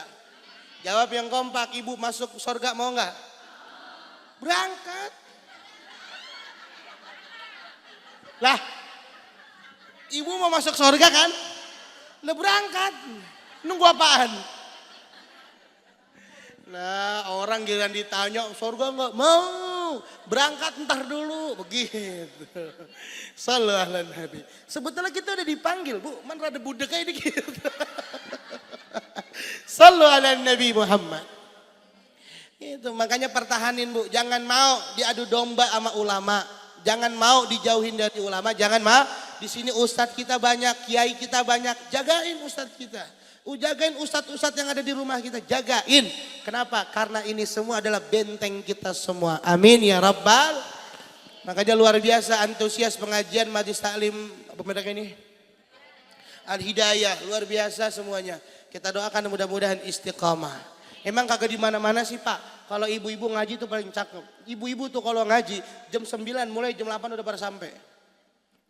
Jawab yang kompak, ibu masuk sorga mau gak? Berangkat. Lah, ibu mau masuk sorga kan? Lah berangkat, nunggu apaan? Nah orang giliran ditanya surga enggak mau, berangkat ntar dulu begitu. Sallallahu alaihi Nabi. Sebetulnya kita udah dipanggil Bu, man rada budek kayak dikit. Sallallahu alaihi Nabi Muhammad. Itu makanya pertahanin Bu, jangan mau diadu domba sama ulama, jangan mau dijauhin dari ulama, jangan mau. Di sini ustadz kita banyak, kiai kita banyak, jagain ustadz kita. Jagain ustadz-ustadz yang ada di rumah kita, jagain. Kenapa? Karena ini semua adalah benteng kita semua. Amin ya Rabbal. Makanya luar biasa antusias pengajian majlis taklim apa mereka ini? Al-Hidayah, luar biasa semuanya. Kita doakan mudah-mudahan istiqamah. Emang kagak di mana-mana sih Pak. Kalau ibu-ibu ngaji tuh paling cakep. Ibu-ibu tuh kalau ngaji jam 9 mulai jam 8 udah pada sampai.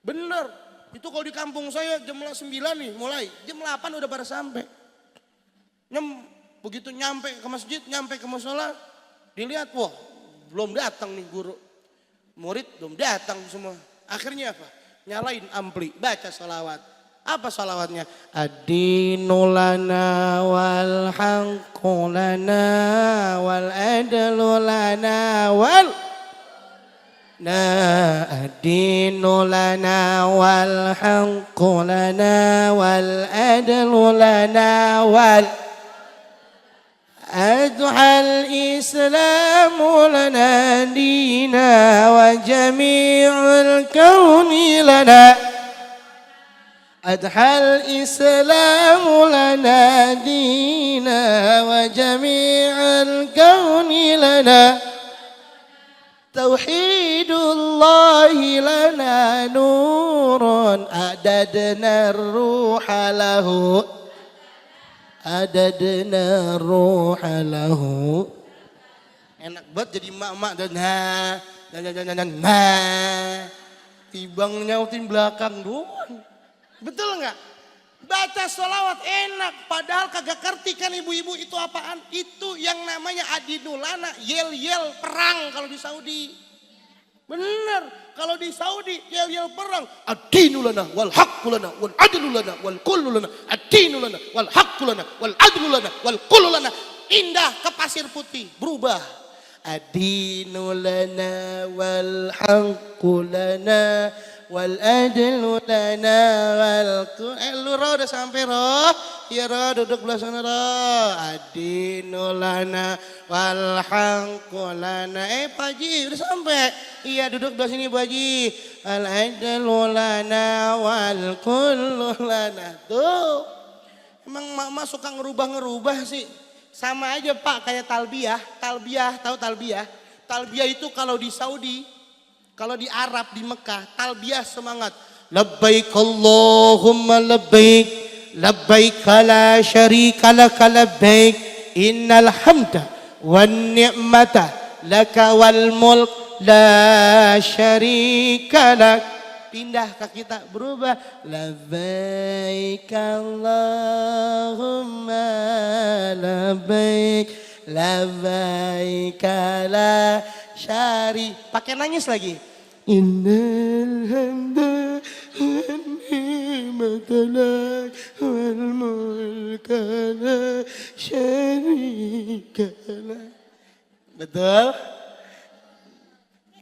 Bener. Itu kalau di kampung saya jam 9 nih mulai, jam 8 udah pada sampai. Begitu nyampe ke masjid, nyampe ke musola, dilihat wah belum datang nih guru. Murid belum datang semua. Akhirnya apa? Nyalain ampli, baca salawat. Apa salawatnya? Ad-dinu lana wal haqqu lana wal adlu lana wal ad-dinu lana wal haqqu lana wal adlu lana wal adhal islamu lana dina wa jami'ul kauni lana adhal islamu lana dina wa jami'ul kauni lana Tauhidullahi lana nurun adadna ruha lahu adadna ruha lahu. Enak banget jadi emak-emak dan Tibang nyautin belakang doang. Betul nggak? Baca sholawat enak, padahal kagak ngerti kan ibu-ibu itu apaan? Itu yang namanya adinulana, yel-yel perang kalau di Saudi. Bener, kalau di Saudi yel-yel perang. Adinulana wal haqqulana wal adlulana wal kullulana. Adinulana wal haqqulana wal adlulana wal kullulana. Indah ke pasir putih, berubah. Adinulana wal haqqulana wal adlu lana wal lu roh udah sampai roh. Ya roh duduk belah sana roh. Adinu lana wal haqqu lana. Pak Haji udah sampai. Iya duduk belah sini Pak Haji. Al adlu lana wal kullu lana. Tuh. Emang mama suka ngerubah-ngerubah sih. Sama aja Pak kayak talbiyah. Talbiyah, tahu talbiyah? Talbiyah itu kalau di Saudi, kalau di Arab, di Mekah, talbiyah semangat. Labbaik Allahumma labbaik, labbaik la syarika laka labbaik, innal hamda wan ni'mata laka wal mulk la syarika lak. Pindah ke kita, berubah. Labbaik Allahumma labbaik, labbaik la syari. Pakai nangis lagi. Innal hamda wan ni'mata lak wal mulka la syarika lak. Betul?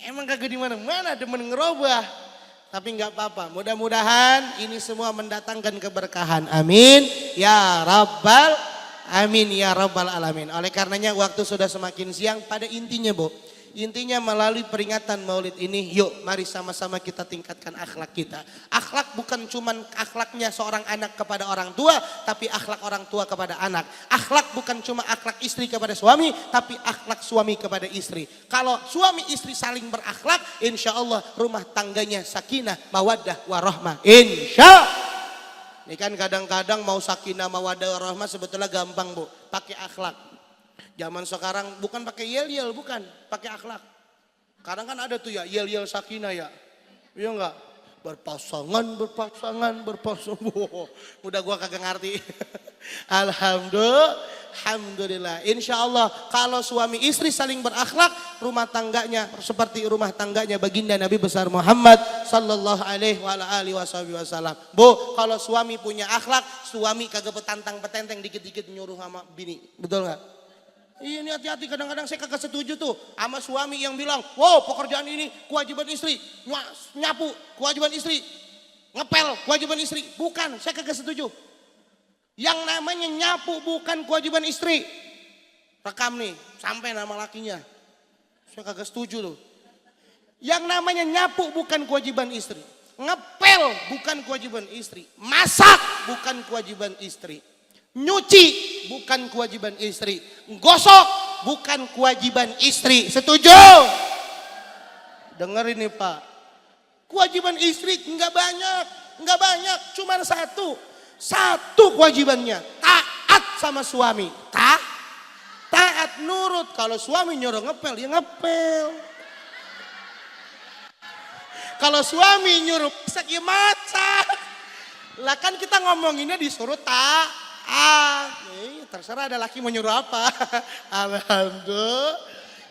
Emang kagak di mana-mana demen ngerubah. Tapi nggak apa-apa. Mudah-mudahan ini semua mendatangkan keberkahan. Amin ya rabbal amin ya rabbal alamin. Oleh karenanya waktu sudah semakin siang, pada intinya Bu, intinya melalui peringatan Maulid ini, yuk mari sama-sama kita tingkatkan akhlak kita. Akhlak bukan cuman akhlaknya seorang anak kepada orang tua, tapi akhlak orang tua kepada anak. Akhlak bukan cuma akhlak istri kepada suami, tapi akhlak suami kepada istri. Kalau suami istri saling berakhlak, insya Allah rumah tangganya sakinah, mawaddah, warahmah. Insya. Ini kan kadang-kadang mau sakinah, mawaddah, warahmah sebetulnya gampang Bu, pakai akhlak. Zaman sekarang bukan pakai yel-yel, bukan, pakai akhlak. Kadang kan ada tuh ya yel-yel sakinah ya. Iya enggak? Berpasangan. Udah gua kagak ngerti. Alhamdulillah. Insya Allah kalau suami istri saling berakhlak, rumah tangganya seperti rumah tangganya baginda Nabi besar Muhammad sallallahu alaihi wasallam. Bu, kalau suami punya akhlak, suami kagak petantang-petenteng dikit-dikit nyuruh sama bini. Betul enggak? Iya, ini hati-hati, kadang-kadang saya kagak setuju tuh sama suami yang bilang, wow pekerjaan ini kewajiban istri, nyapu kewajiban istri, ngepel kewajiban istri. Bukan, saya kagak setuju. Yang namanya nyapu bukan kewajiban istri. Rekam nih, sampai nama lakinya. Saya kagak setuju tuh. Yang namanya nyapu bukan kewajiban istri. Ngepel bukan kewajiban istri. Masak bukan kewajiban istri. Nyuci bukan kewajiban istri. Gosok bukan kewajiban istri. Setuju? Dengar ini Pak. Kewajiban istri enggak banyak, cuma satu. Satu kewajibannya, taat sama suami. Taat nurut. Kalau suami nyuruh ngepel, ya ngepel. Kalau suami nyuruh masak, ya masak. Lah kan kita ngomonginnya disuruh taat. Terserah ada laki mau nyuruh apa. Alhamdulillah.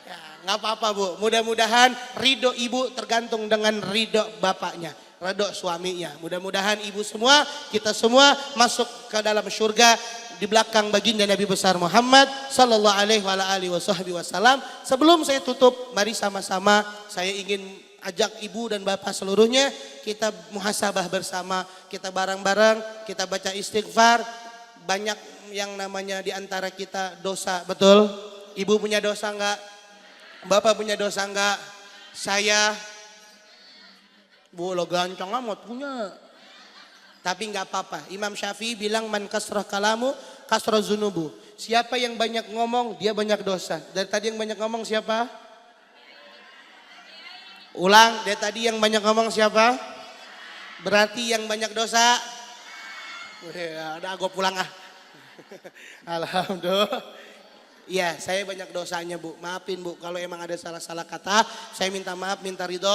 Ya, nggak apa-apa Bu. Mudah-mudahan ridho ibu tergantung dengan ridho bapaknya, ridho suaminya. Mudah-mudahan ibu semua, kita semua masuk ke dalam surga di belakang baginda Nabi besar Muhammad sallallahu alaihi wasallam. Sebelum saya tutup, mari sama-sama saya ingin ajak ibu dan bapak seluruhnya kita muhasabah bersama, kita bareng-bareng, kita baca istighfar. Banyak yang namanya di antara kita dosa, betul? Ibu punya dosa enggak? Bapak punya dosa enggak? Saya, Bu lo gancang amat punya. Tapi enggak apa-apa. Imam Syafi'i bilang man kasrah kalamu kasrah zunubu. Siapa yang banyak ngomong dia banyak dosa. Dari tadi yang banyak ngomong siapa? Ulang, dari tadi yang banyak ngomong siapa? Berarti yang banyak dosa. Udah gue pulang ah. Alhamdulillah. Iya, saya banyak dosanya Bu. Maafin Bu kalau emang ada salah-salah kata. Saya minta maaf, minta ridho.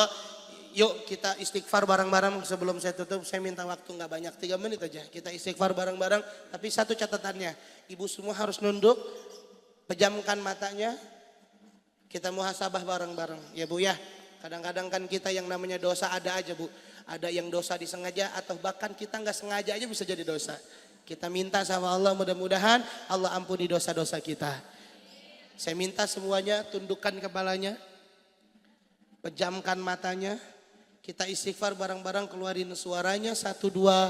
Yuk kita istighfar bareng-bareng sebelum saya tutup. Saya minta waktu nggak banyak, 3 menit aja. Kita istighfar bareng-bareng. Tapi satu catatannya, ibu semua harus nunduk, pejamkan matanya. Kita muhasabah bareng-bareng ya Bu ya. Kadang-kadang kan kita yang namanya dosa ada aja Bu. Ada yang dosa disengaja atau bahkan kita nggak sengaja aja bisa jadi dosa. Kita minta sama Allah mudah-mudahan Allah ampuni dosa-dosa kita. Saya minta semuanya tundukkan kepalanya, pejamkan matanya. Kita istighfar bareng-bareng, keluarin suaranya 1, 2,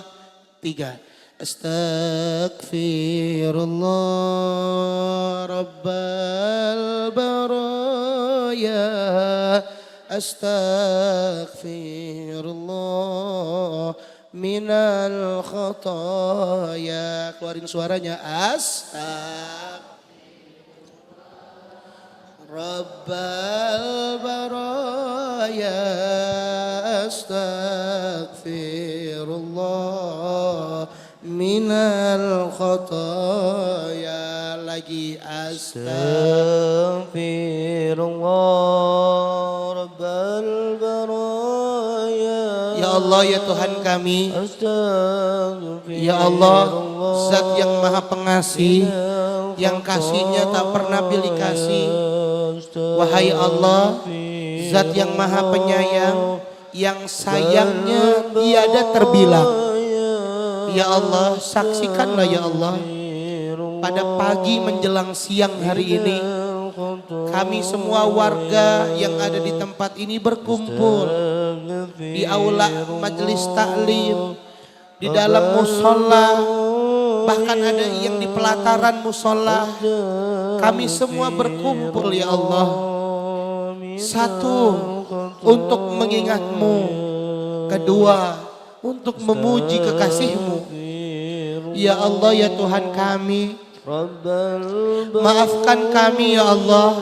3. Astaghfirullah Rabbal baraya. Astaghfirullah minal khataya. Keluarin suaranya. Rabbal baraya. Astaghfirullah minal khataya. Lagi astaghfirullah rabbal baraya. Ya Allah ya Tuhan kami, ya Allah Zat yang maha pengasih, yang kasihnya tak pernah pilih kasih. Wahai Allah, Zat yang maha penyayang, yang sayangnya tiada terbilang. Ya Allah, saksikanlah ya Allah, pada pagi menjelang siang hari ini, kami semua warga yang ada di tempat ini berkumpul di aula majelis taklim, di dalam musola, bahkan ada yang di pelataran musola. Kami semua berkumpul ya Allah, satu untuk mengingat-Mu, kedua untuk memuji kekasih-Mu. Ya Allah ya Tuhan kami, maafkan kami ya Allah.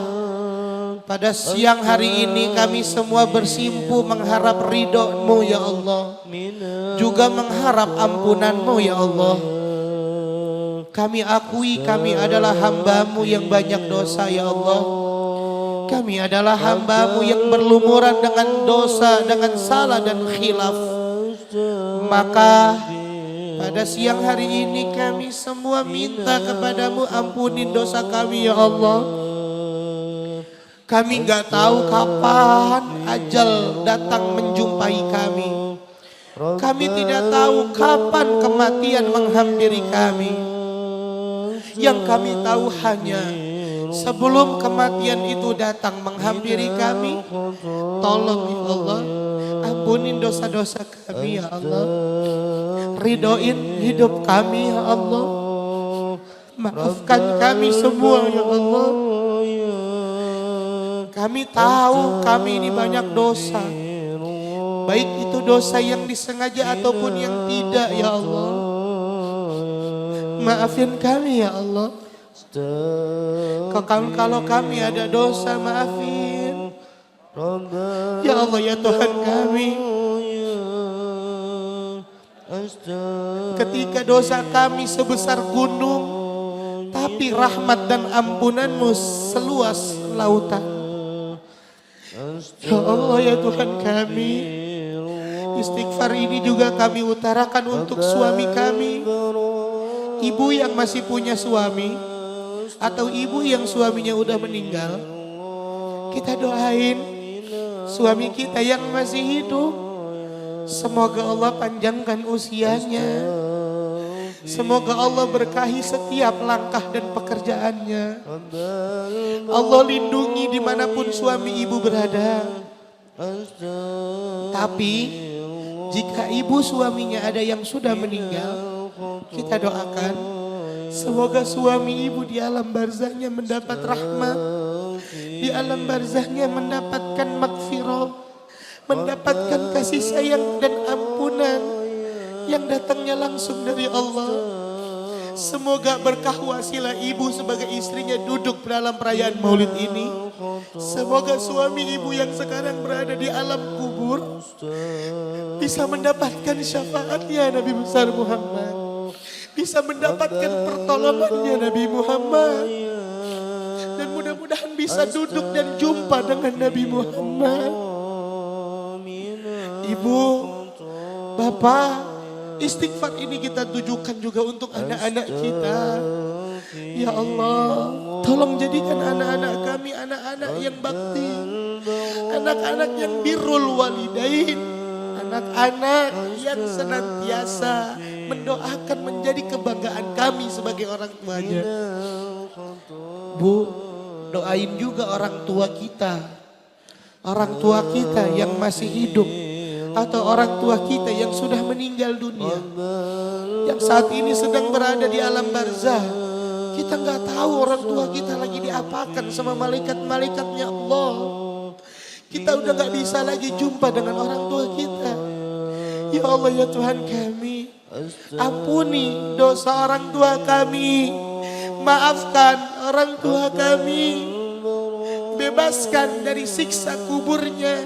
Pada siang hari ini kami semua bersimpu mengharap ridho-Mu ya Allah, juga mengharap ampunan-Mu ya Allah. Kami akui kami adalah hamba-Mu yang banyak dosa ya Allah. Kami adalah hamba-Mu yang berlumuran dengan dosa, dengan salah dan khilaf. Maka pada siang hari ini kami semua minta kepadamu, ampunin dosa kami ya Allah. Kami nggak tahu kapan ajal datang menjumpai kami. Kami tidak tahu kapan kematian menghampiri kami. Yang kami tahu hanya sebelum kematian itu datang menghampiri kami, tolong ya Allah, ampunin dosa-dosa kami ya Allah. Ridhoin hidup kami ya Allah. Maafkan kami semua ya Allah. Kami tahu kami ini banyak dosa, baik itu dosa yang disengaja ataupun yang tidak ya Allah. Maafin kami ya Allah. Kalau kami ada dosa, maafin ya Allah ya Tuhan kami. Ketika dosa kami sebesar gunung, tapi rahmat dan ampunan-Mu seluas lautan. Ya Allah ya Tuhan kami, istighfar ini juga kami utarakan untuk suami kami, ibu yang masih punya suami, atau ibu yang suaminya udah meninggal. Kita doain suami kita yang masih hidup, semoga Allah panjangkan usianya, semoga Allah berkahi setiap langkah dan pekerjaannya. Allah lindungi dimanapun suami ibu berada. Tapi jika ibu suaminya ada yang sudah meninggal, kita doakan semoga suami ibu di alam barzahnya mendapat rahmat, di alam barzahnya mendapatkan magfirah, mendapatkan kasih sayang dan ampunan yang datangnya langsung dari Allah. Semoga berkah wasilah ibu sebagai istrinya duduk dalam perayaan Maulid ini. Semoga suami ibu yang sekarang berada di alam kubur bisa mendapatkan syafaatnya Nabi besar Muhammad, bisa mendapatkan pertolongannya Nabi Muhammad, dan mudah-mudahan bisa duduk dan jumpa dengan Nabi Muhammad. Ibu, Bapak, istighfar ini kita tujukan juga untuk anak-anak kita. Ya Allah, tolong jadikan anak-anak kami anak-anak yang bakti, anak-anak yang birrul walidain, anak-anak yang senantiasa mendoakan menjadi kebanggaan kami sebagai orang tuanya. Bu, doain juga orang tua kita yang masih hidup atau orang tua kita yang sudah meninggal dunia, yang saat ini sedang berada di alam barzah. Kita nggak tahu orang tua kita lagi diapakan sama malaikat-malaikatnya Allah. Kita udah nggak bisa lagi jumpa dengan orang tua kita. Ya Allah, ya Tuhan kami, ampuni dosa orang tua kami, maafkan orang tua kami, bebaskan dari siksa kuburnya,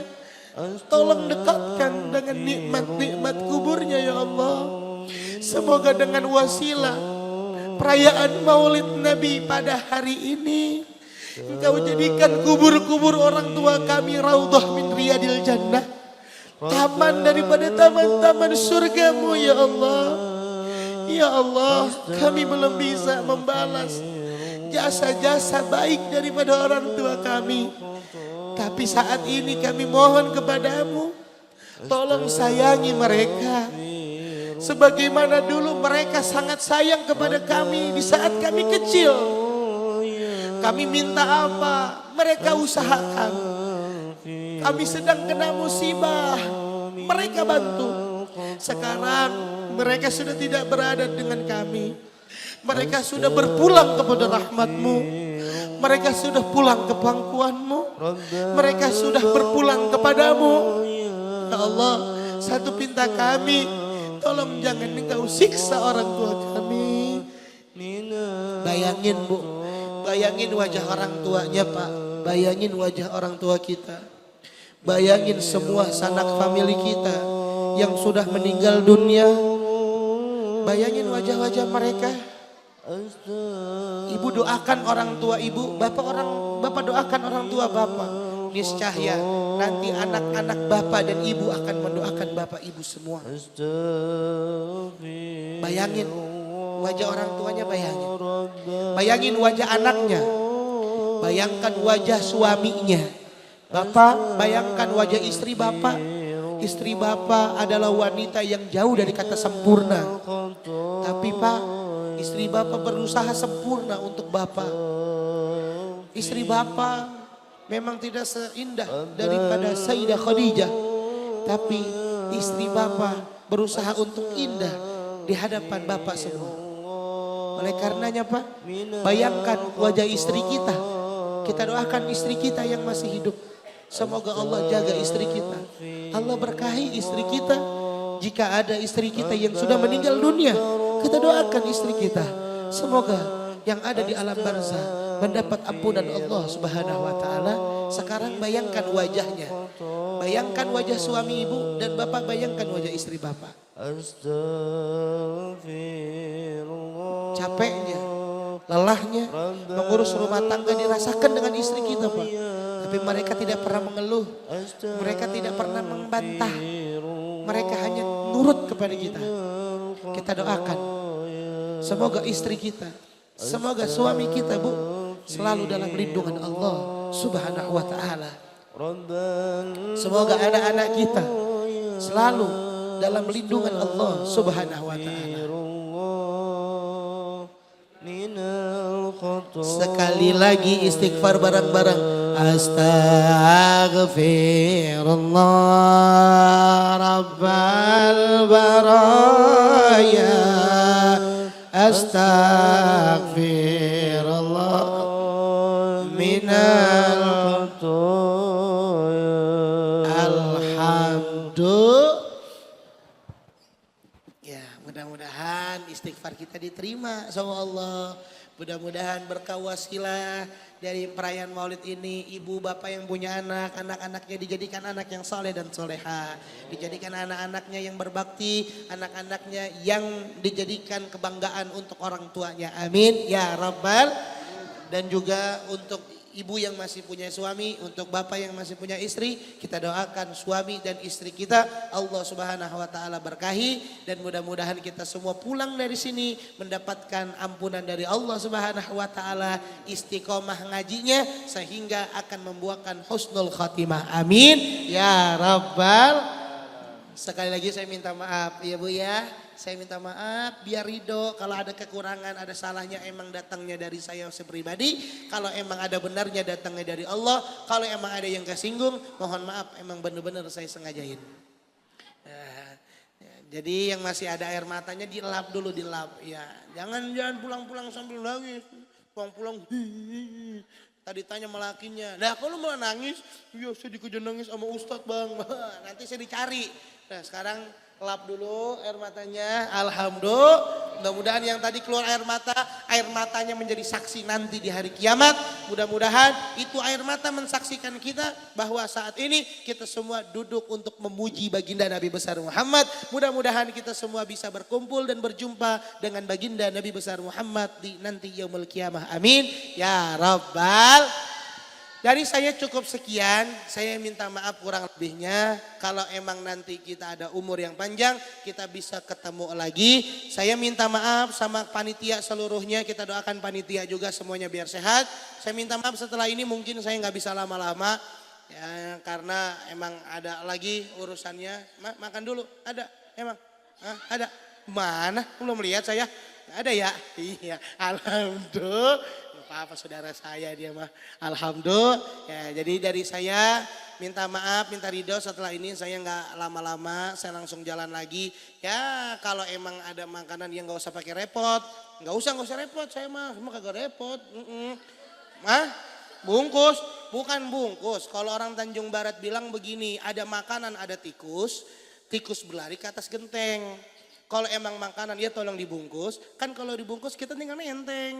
tolong dekatkan dengan nikmat-nikmat kuburnya ya Allah. Semoga dengan wasilah perayaan Maulid Nabi pada hari ini, Engkau jadikan kubur-kubur orang tua kami raudhah min riyadil jannah, taman daripada taman-taman surgamu ya Allah. Ya Allah, kami belum bisa membalas jasa-jasa baik daripada orang tua kami. Tapi saat ini kami mohon kepadamu, tolong sayangi mereka. Sebagaimana dulu mereka sangat sayang kepada kami di saat kami kecil. Kami minta apa, mereka usahakan. Kami sedang kena musibah, mereka bantu. Sekarang mereka sudah tidak berada dengan kami. Mereka sudah berpulang kepada rahmat-Mu. Mereka sudah pulang ke pangkuan-Mu. Mereka sudah berpulang kepadamu. Ya Allah, satu pinta kami, tolong jangan Engkau siksa orang tua kami. Bayangin Bu, bayangin wajah orang tuanya Pak. Bayangin wajah orang tua kita. Bayangin semua sanak famili kita yang sudah meninggal dunia. Bayangin wajah-wajah mereka. Ibu doakan orang tua ibu, bapak doakan orang tua bapak. Niscaya nanti anak-anak bapak dan ibu akan mendoakan bapak ibu semua. Bayangin wajah orang tuanya, bayangin wajah anaknya, bayangkan wajah suaminya. Bapak bayangkan wajah istri bapak. Istri bapak adalah wanita yang jauh dari kata sempurna. Tapi Pak, istri bapak berusaha sempurna untuk bapak. Istri bapak memang tidak seindah daripada Sayyidah Khadijah. Tapi istri bapak berusaha untuk indah di hadapan bapak semua. Oleh karenanya Pak, bayangkan wajah istri kita. Kita doakan istri kita yang masih hidup. Semoga Allah jaga istri kita. Allah berkahi istri kita. Jika ada istri kita yang sudah meninggal dunia, kita doakan istri kita. Semoga yang ada di alam barzah mendapat ampunan Allah Subhanahu wa taala. Sekarang bayangkan wajahnya. Bayangkan wajah suami ibu dan bapak, bayangkan wajah istri bapak. Capeknya, lelahnya mengurus rumah tangga dirasakan dengan istri kita Pak. Tapi mereka tidak pernah mengeluh, mereka tidak pernah membantah, mereka hanya nurut kepada kita. Kita doakan semoga istri kita, semoga suami kita Bu selalu dalam lindungan Allah Subhanahu wa taala. Semoga anak-anak kita selalu dalam lindungan Allah Subhanahu wa taala. Sekali lagi istighfar bareng-bareng. Astaghfirullah Rabbal baraya. Astaghfirullah minal alhamdulillah. Ya, mudah-mudahan istighfar kita diterima sama Allah. Mudah-mudahan berkah wasilah dari perayaan Maulid ini, ibu bapak yang punya anak, anak-anaknya dijadikan anak yang soleh dan soleha, dijadikan anak-anaknya yang berbakti, anak-anaknya yang dijadikan kebanggaan untuk orang tuanya. Amin ya Rabbal. Dan juga untuk ibu yang masih punya suami, untuk bapak yang masih punya istri, kita doakan suami dan istri kita Allah Subhanahu wa taala berkahi, dan mudah-mudahan kita semua pulang dari sini mendapatkan ampunan dari Allah Subhanahu wa taala, istiqomah ngajinya sehingga akan membuahkan husnul khatimah. Amin ya rabbal. Sekali lagi saya minta maaf ya Bu ya. Saya minta maaf, biar ridho. Kalau ada kekurangan, ada salahnya, emang datangnya dari saya pribadi. Kalau emang ada benarnya, datangnya dari Allah. Kalau emang ada yang kesinggung, mohon maaf, emang benar-benar saya sengajain. Jadi yang masih ada air matanya dilap dulu, dilap. Ya, jangan pulang-pulang sambil nangis. Pulang-pulang. Tadi tanya melakinya, nah kalau malah nangis, iya saya dikejar nangis sama Ustadz bang, nanti saya dicari. Nah sekarang lap dulu air matanya, alhamdulillah. Mudah-mudahan yang tadi keluar air matanya menjadi saksi nanti di hari kiamat. Mudah-mudahan itu air mata mensaksikan kita bahwa saat ini kita semua duduk untuk memuji baginda Nabi besar Muhammad. Mudah-mudahan kita semua bisa berkumpul dan berjumpa dengan baginda Nabi besar Muhammad di nanti yaumul kiamah. Amin ya rabbal. Dari saya cukup sekian, saya minta maaf kurang lebihnya. Kalau emang nanti kita ada umur yang panjang, kita bisa ketemu lagi. Saya minta maaf sama panitia seluruhnya, kita doakan panitia juga semuanya biar sehat. Saya minta maaf setelah ini mungkin saya nggak bisa lama-lama, ya, karena emang ada lagi urusannya. Makan dulu, ada emang? Ada? Mana? Belum lihat saya. Ada ya? Iya, alhamdulillah. Apa saudara saya dia mah, alhamdulillah. Ya, jadi dari saya minta maaf, minta ridho, setelah ini saya nggak lama-lama, saya langsung jalan lagi. Ya kalau emang ada makanan yang nggak usah pakai repot, nggak usah repot, saya mah kagak repot. Bungkus, bukan bungkus. Kalau orang Tanjung Barat bilang begini, ada makanan ada tikus, tikus berlari ke atas genteng. Kalau emang makanan ya tolong dibungkus. Kan kalau dibungkus kita tinggal nenteng.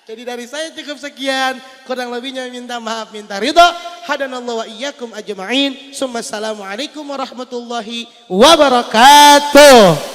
Jadi dari saya cukup sekian. Kurang lebihnya minta maaf, minta ridho. Hadanallahu wa iyyakum ajma'in. Assalamualaikum warahmatullahi wabarakatuh.